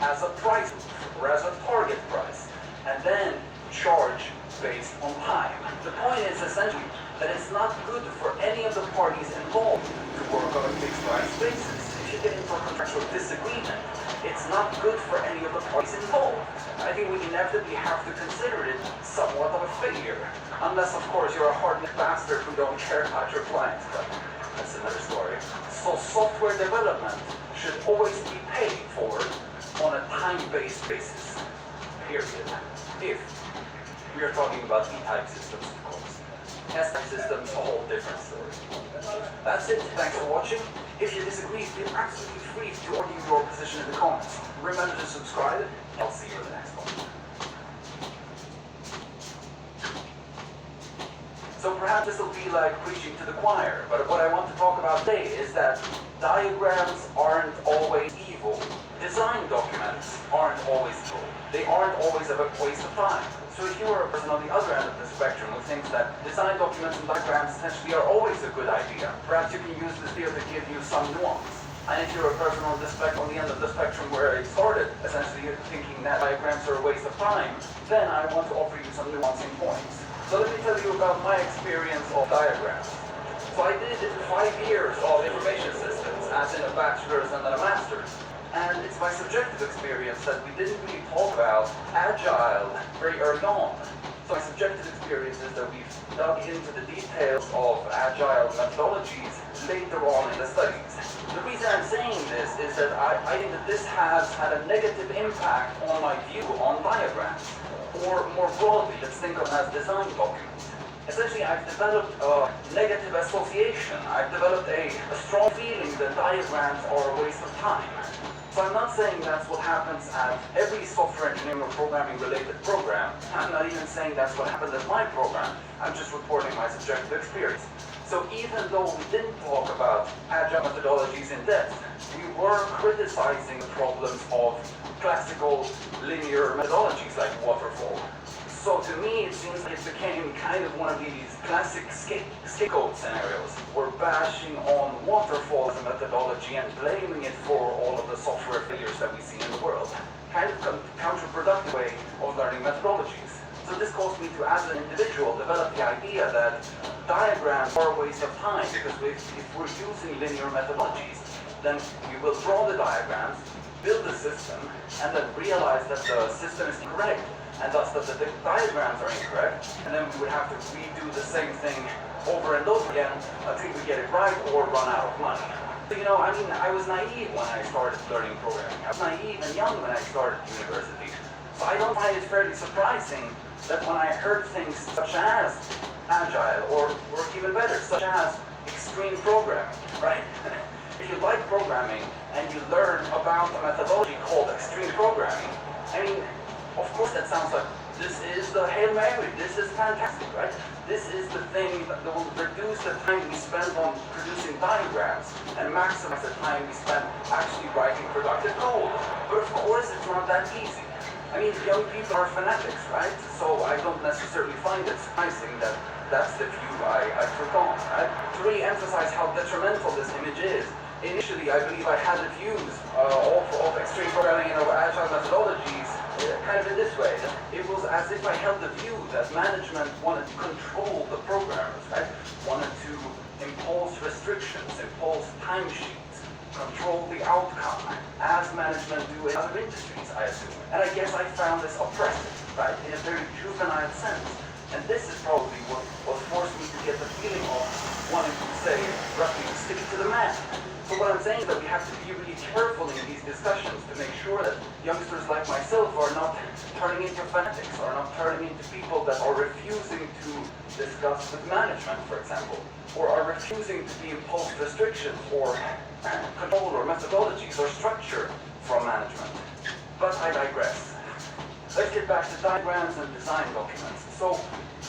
as a price or as a target price, and then charge based on time. The point is essentially that it's not good for any of the parties involved to work on a fixed price basis. If you get into a contractual disagreement, it's not good for any of the parties involved. I think we inevitably have to consider it somewhat of a failure. Unless, of course, you're a hard-necked bastard who don't care about your clients, but that's another story. So software development should always be paid for on a time-based basis, period. If we are talking about E-type systems, of course. S-type systems, a whole different story. That's it. Thanks for watching. If you disagree, feel absolutely free to argue your position in the comments. Remember to subscribe. I'll see you in the next one. So perhaps this will be like preaching to the choir, but what I want to talk about today is that diagrams aren't always evil. Design documents aren't always evil. They aren't always a waste of time. So if you are a person on the other end of the spectrum who thinks that design documents and diagrams essentially are always a good idea, perhaps you can use this video to give you some nuance. And if you're a person on the end of the spectrum where I started, essentially thinking that diagrams are a waste of time, then I want to offer you some nuancing points. So let me tell you about my experience of diagrams. So I did 5 years of information systems, as in a bachelor's and then a master's. And it's my subjective experience that we didn't really talk about agile very early on. So my subjective experience is that we've dug into the details of agile methodologies later on in the studies. The reason I'm saying this is that I think that this has had a negative impact on my view on diagrams. Or more broadly, let's think of them as design documents. Essentially, I've developed a negative association. I've developed a strong feeling that diagrams are a waste of time. So I'm not saying that's what happens at every software engineering or programming related program. I'm not even saying that's what happened at my program. I'm just reporting my subjective experience. So even though we didn't talk about agile methodologies in depth, we were criticizing the problems of classical linear methodologies like waterfall. So to me, it seems like it became kind of one of these classic scapegoat scenarios. We're bashing on waterfall as a methodology and blaming it for all of the software failures that we see in the world. Kind of counterproductive way of learning methodologies. So this caused me to, as an individual, develop the idea that diagrams are a waste of time, because if we're using linear methodologies, then we will draw the diagrams, build the system, and then realize that the system is incorrect, and thus that the diagrams are incorrect, and then we would have to redo the same thing over and over again until we get it right or run out of money. So, you know, I mean, I was naive when I started learning programming. I was naive and young when I started university. So I don't find it fairly surprising that when I heard things such as agile, or even better, such as extreme programming, right? If you like programming and you learn about a methodology called extreme programming, I mean, of course that sounds like this is the Hail Mary, this is fantastic, right? This is the thing that will reduce the time we spend on producing diagrams and maximize the time we spend actually writing productive code. But of course it's not that easy. I mean, young people are fanatics, right? So I don't necessarily find it surprising that that's the view I took on, right? To really emphasize how detrimental this image is, initially I believe I had the views of extreme programming and of agile methodologies kind of in this way. It was as if I held the view that management wanted to control the programmers, right? Wanted to impose restrictions, impose timesheets, control the outcome, as management do in other industries, I assume. And I guess I found this oppressive, right, in a very juvenile sense. And this is probably what forced me to get the feeling of wanting to say, roughly, stick it to the man. So what I'm saying is that we have to be really careful in these discussions to make sure that youngsters like myself are not turning into fanatics, are not turning into people that are refusing to discuss with management, for example, or are refusing to be imposed restrictions or control or methodologies or structure from management. But I digress. Let's get back to diagrams and design documents. So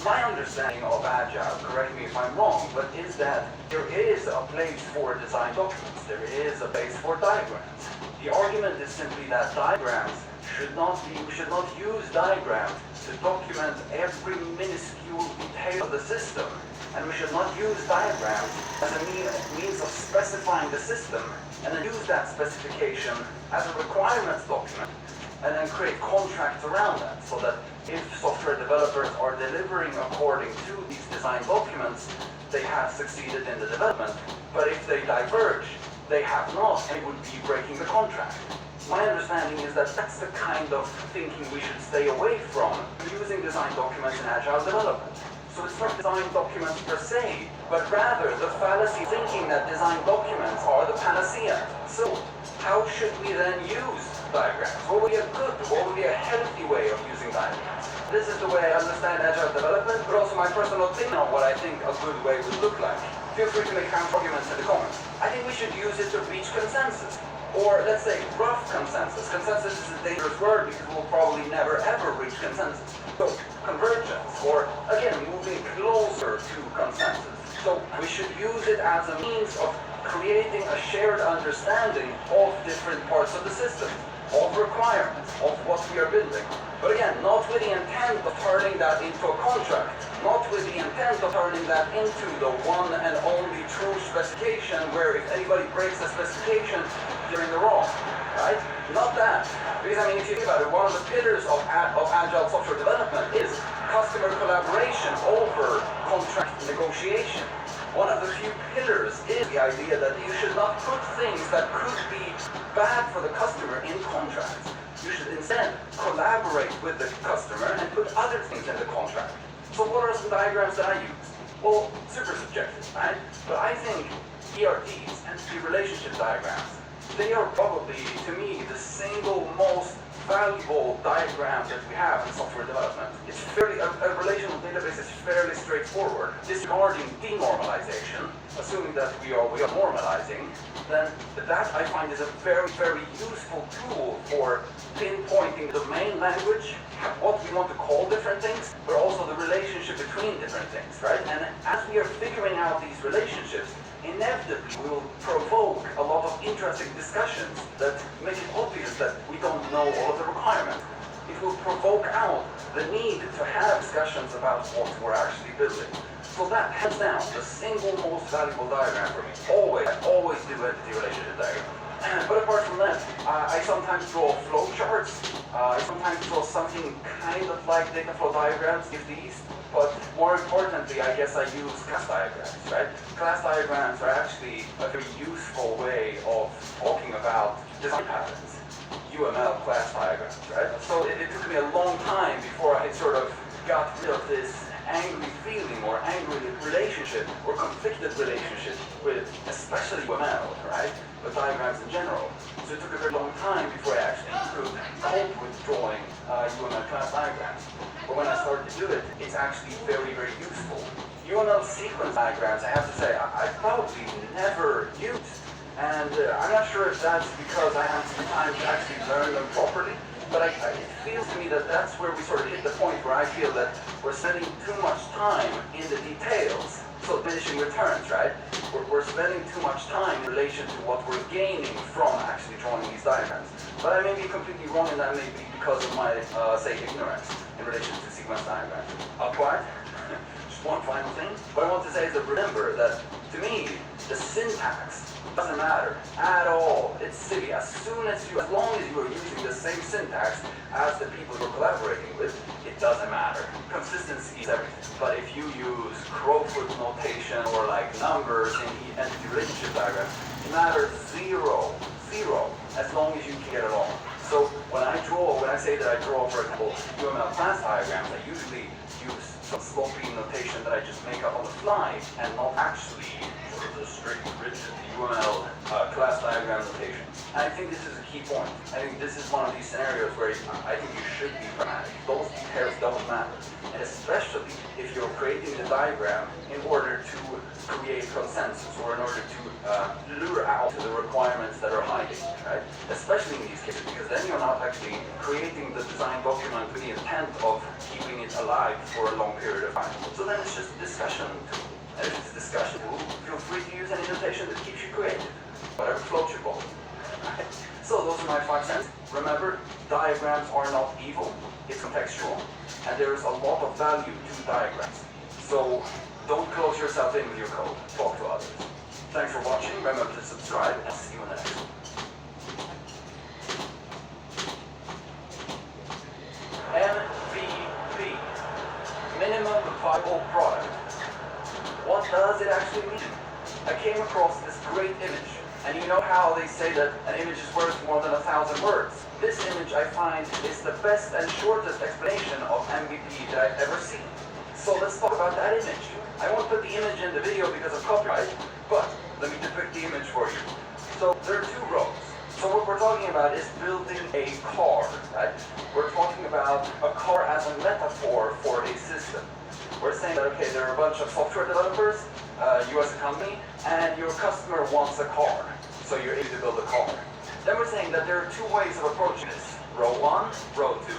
my understanding of Agile, correct me if I'm wrong, but is that there is a place for design documents. There is a place for diagrams. The argument is simply that diagrams we should not use diagrams to document every minuscule detail of the system. And we should not use diagrams as a means of specifying the system and then use that specification as a requirements document and then create contracts around that, so that if software developers are delivering according to these design documents, they have succeeded in the development. But if they diverge, they have not, and would be breaking the contract. My understanding is that that's the kind of thinking we should stay away from using design documents in agile development. So it's not design documents per se, but rather the fallacy thinking that design documents are the panacea. So how should we then use diagrams? What would be a good, what would be a healthy way of using diagrams? This is the way I understand agile development, but also my personal opinion on what I think a good way would look like. Feel free to make counter arguments in the comments. I think we should use it to reach consensus. Or let's say rough consensus. Consensus is a dangerous word because we'll probably never ever reach consensus. So convergence, or again, moving closer to consensus. So we should use it as a means of creating a shared understanding of different parts of the system, of requirements, of what we are building. But again, not with the intent of turning that into a contract, not with the intent of turning that into the one and only true specification where if anybody breaks the specification, they're in the wrong, right? Not that. Because I mean, if you think about it, one of the pillars of agile software development is customer collaboration over contract negotiation. One of the few pillars is the idea that you should not put things that could be bad for the customer in contracts. You should instead collaborate with the customer and put other things in the contract. So what are some diagrams that I use? Well, super subjective, right? But I think ERDs, entity relationship diagrams, they are probably, to me, the single most valuable diagram that we have in software development. It's fairly, a relational database is fairly straightforward. Disregarding denormalization, assuming that we are normalizing, then that I find is a very, very useful tool for pinpointing the domain language, what we want to call different things, but also the relationship between different things, right? And as we are figuring out these relationships, inevitably we will provoke a lot of interesting discussions that make it obvious that we don't know all of the requirements. It will provoke out the need to have discussions about what we're actually building. So that, hands down, the single most valuable diagram for me. I always do entity relationship diagram. But apart from that, I sometimes draw flow charts. I sometimes draw something kind of like data flow diagrams, if these. But more importantly, I guess I use class diagrams, right? Class diagrams are actually a very useful way of talking about design patterns. UML class diagrams, right? So it took me a long time before I sort of got rid of this angry feeling or angry relationship or conflicted relationship with especially UML, right? But diagrams in general. So it took a very long time before I actually could cope with drawing UML class diagrams. But when I started to do it, it's actually very, very useful. UML sequence diagrams, I have to say, I've probably never used. And I'm not sure if that's because I haven't had time to actually learn them properly, but it feels to me that that's where we sort of hit the point where I feel that we're spending too much time in the details So diminishing returns, right? We're spending too much time in relation to what we're gaining from actually drawing these diagrams. But I may be completely wrong, and that may be because of my, say, ignorance in relation to sequence diagrams. Quiet. Just one final thing. What I want to say is that remember that, to me, the syntax doesn't matter at all. It's silly. As long as you are using the same syntax as the people you're collaborating with, it doesn't matter. Consistency is everything. But if you use Crowfoot notation or like numbers in the entity relationship diagram, it matters zero, as long as you can get along. So when I say that I draw, for example, UML class diagrams, I usually use some sloppy notation that I just make up on the fly and not actually sort of the strict, rigid UML class diagram notation. And I think this is a key point. I think this is one of these scenarios where I think you should be pragmatic. Those details don't matter. And especially if you're creating the diagram in order to create consensus or in order to lure out the requirements that are hiding, right? Especially in these cases, because then you're not actually creating the design document with the intent of keeping it alive for a long period of time. So then it's just a discussion tool. And if it's a discussion tool, feel free to use any notation that keeps you creative, whatever floats your boat. Right? So those are my 5 cents. Remember, diagrams are not evil, it's contextual. And there is a lot of value to diagrams. So don't close yourself in with your code, talk to others. Thanks for watching, remember to subscribe, and see you in the next one. MVP, minimum viable product. What does it actually mean? I came across this great image, and you know how they say that an image is worth more than 1,000 words. This image I find is the best and shortest explanation of MVP that I've ever seen. So let's talk about that image. I won't put the image in the video because of copyright, but let me depict the image for you. So there are 2 rows. So what we're talking about is building a car, right? We're talking about a car as a metaphor for a system. We're saying that, okay, there are a bunch of software developers, you as a company, and your customer wants a car. So you're able to build a car. Then we're saying that there are 2 ways of approaching this. Row 1, row 2.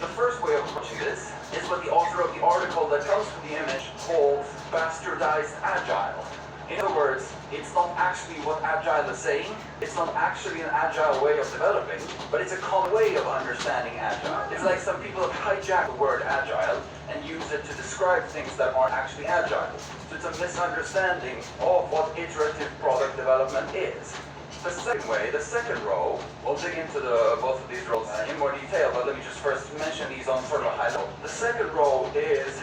The first way of approaching this is what the author of the article that comes with the image calls bastardized agile. In other words, it's not actually what agile is saying, it's not actually an agile way of developing, but it's a common way of understanding agile. It's like some people have hijacked the word agile and use it to describe things that aren't actually agile. So it's a misunderstanding of what iterative product development is. The second way, the second row, we'll dig into both of these rows in more detail, but let me just first mention these on sort of a high level. The second row is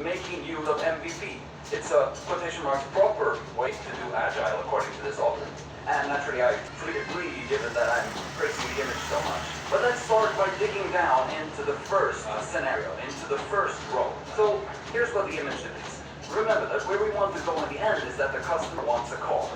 making use of MVP. It's a quotation marks proper way to do agile according to this author. And naturally I fully agree given that I'm praising the image so much. But let's start by digging down into the first scenario, into the first row. So here's what the image depicts. Remember that where we want to go in the end is that the customer wants a car.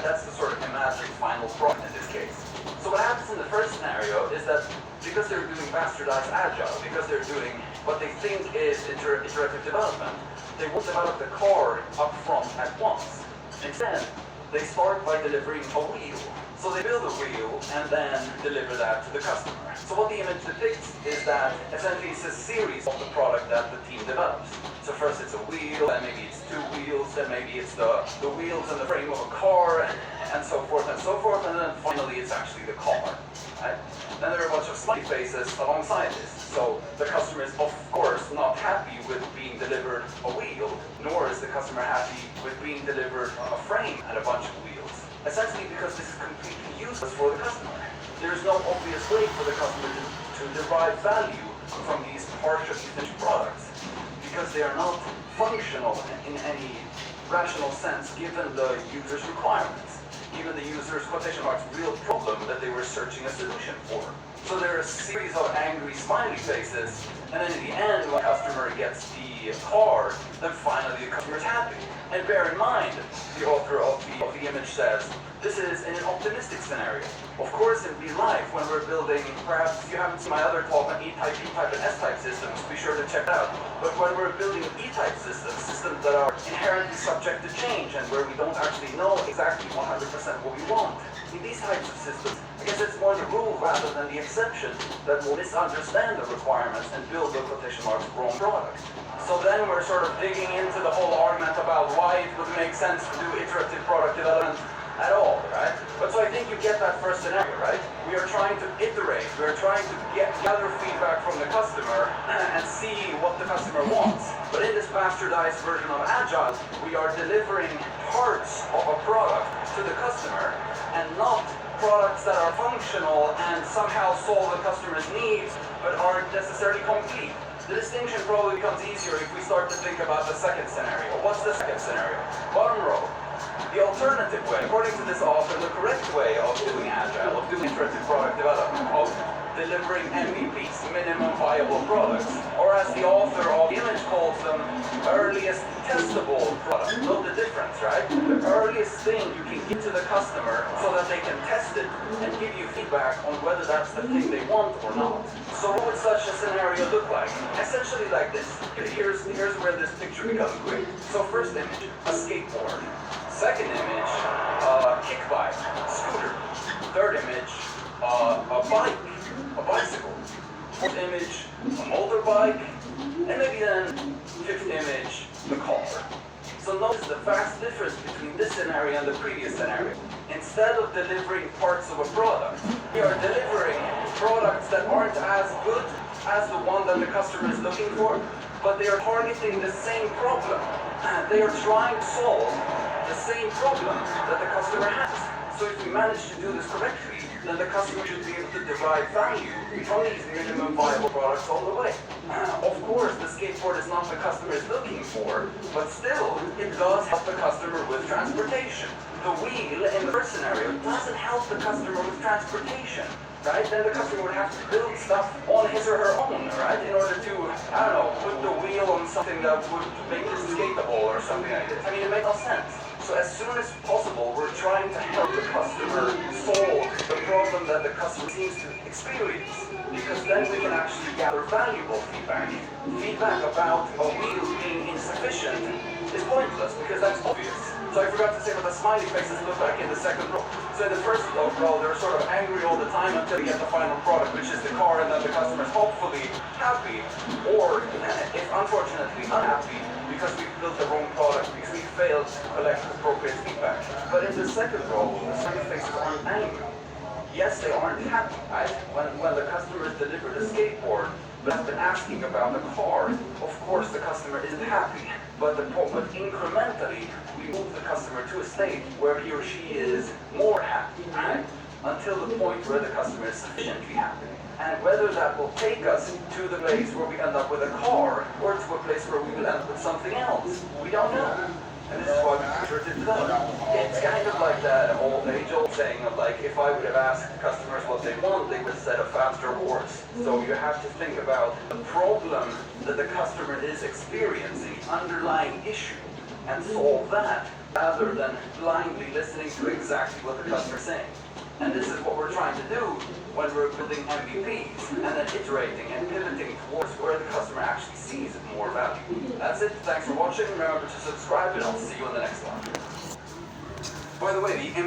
That's the sort of imagined final product in this case. So what happens in the first scenario is that because they're doing bastardized agile, because they're doing what they think is iterative development, they won't develop the car up front at once. Instead, they start by delivering a wheel. So they build a wheel and then deliver that to the customer. So what the image depicts is that essentially it's a series of the product that the team develops. So first it's a wheel, then maybe it's 2 wheels, then maybe it's the wheels and the frame of a car, and so forth, and then finally it's actually the car. Right? Then there are a bunch of smiley faces alongside this. So the customer is of course not happy with being delivered a wheel, nor is the customer happy with being delivered a frame and a bunch of wheels. Essentially because this is completely useless for the customer. There's no obvious way for the customer to derive value from these partially finished products because they are not functional in any rational sense given the user's requirements, given the user's quotation marks real problem that they were searching a solution for. So there are a series of angry smiley faces, and then in the end when the customer gets the car, then finally the customer is happy. And bear in mind, the author of the image says, This is in an optimistic scenario. Of course, in real life, when we're building, perhaps you haven't seen my other talk on E-type, B-type, and S-type systems, be sure to check it out. But when we're building E-type systems, systems that are inherently subject to change and where we don't actually know exactly 100% what we want, in these types of systems, I guess it's more the rule rather than the exception that will misunderstand the requirements and build the quotation marks wrong product. So then we're sort of digging into the whole argument about why it would make sense to do iterative product development at all, right? But so I think you get that first scenario, right? We are trying to iterate, we are trying to gather feedback from the customer and see what the customer wants. But in this bastardized version of Agile, we are delivering parts of a product to the customer and not products that are functional and somehow solve the customer's needs but aren't necessarily complete. The distinction probably becomes easier if we start to think about the second scenario. What's the second scenario? Bottom row. The alternative way, according to this author, the correct way of doing Agile, of doing iterative product development, of delivering MVPs, minimum viable products, or as the author of the image calls them, earliest testable product. Note the difference, right? The earliest thing you can give to the customer so that they can test it and give you feedback on whether that's the thing they want or not. So what would such a scenario look like? Essentially like this. Here's where this picture becomes quick. So first image, a skateboard. Second image, kick bike, scooter. Third image, a bike, a bicycle. Fourth image, a motorbike. And maybe then, fifth image, the car. So notice the vast difference between this scenario and the previous scenario. Instead of delivering parts of a product, we are delivering products that aren't as good as the one that the customer is looking for, but they are targeting the same problem. They are trying to solve the same problem that the customer has. So if we manage to do this correctly, then the customer should be able to derive value from these minimum viable products all the way. Of course, the skateboard is not the customer is looking for, but still, it does help the customer with transportation. The wheel in the first scenario doesn't help the customer with transportation, right? Then the customer would have to build stuff on his or her own, right? In order to, I don't know, put the wheel on something that would make it skatable or something like this. I mean, it makes no sense. So as soon as possible, we're trying to help the customer solve the problem that the customer seems to experience, because then we can actually gather valuable feedback. Feedback about a wheel being insufficient is pointless because that's obvious. So I forgot to say what the smiley faces look like in the second row. So in the first row, they're sort of angry all the time until they get the final product, which is the car, and then the customer's hopefully happy, or if unfortunately unhappy, because we built the wrong product, because we failed to collect appropriate feedback. But in the second row, the smiley faces aren't angry. Yes, they aren't happy, right? When the customer is delivered a skateboard, but has been asking about the car, of course the customer isn't happy. But incrementally, we move the customer to a state where he or she is more happy, right? Until the point where the customer is sufficiently happy. And whether that will take us to the place where we end up with a car, or to a place where we will end up with something else, we don't know. And this is why we prefer to develop. It's kind of like that age-old saying of like, if I would have asked customers what they want, they would have said a faster horse. So you have to think about the problem that the customer is experiencing, underlying issue, and solve that, rather than blindly listening to exactly what the customer is saying. And this is what we're trying to do when we're building MVPs and then iterating and pivoting towards where the customer actually sees more value. That's it. Thanks for watching. Remember to subscribe, and I'll see you in the next one. By the way, the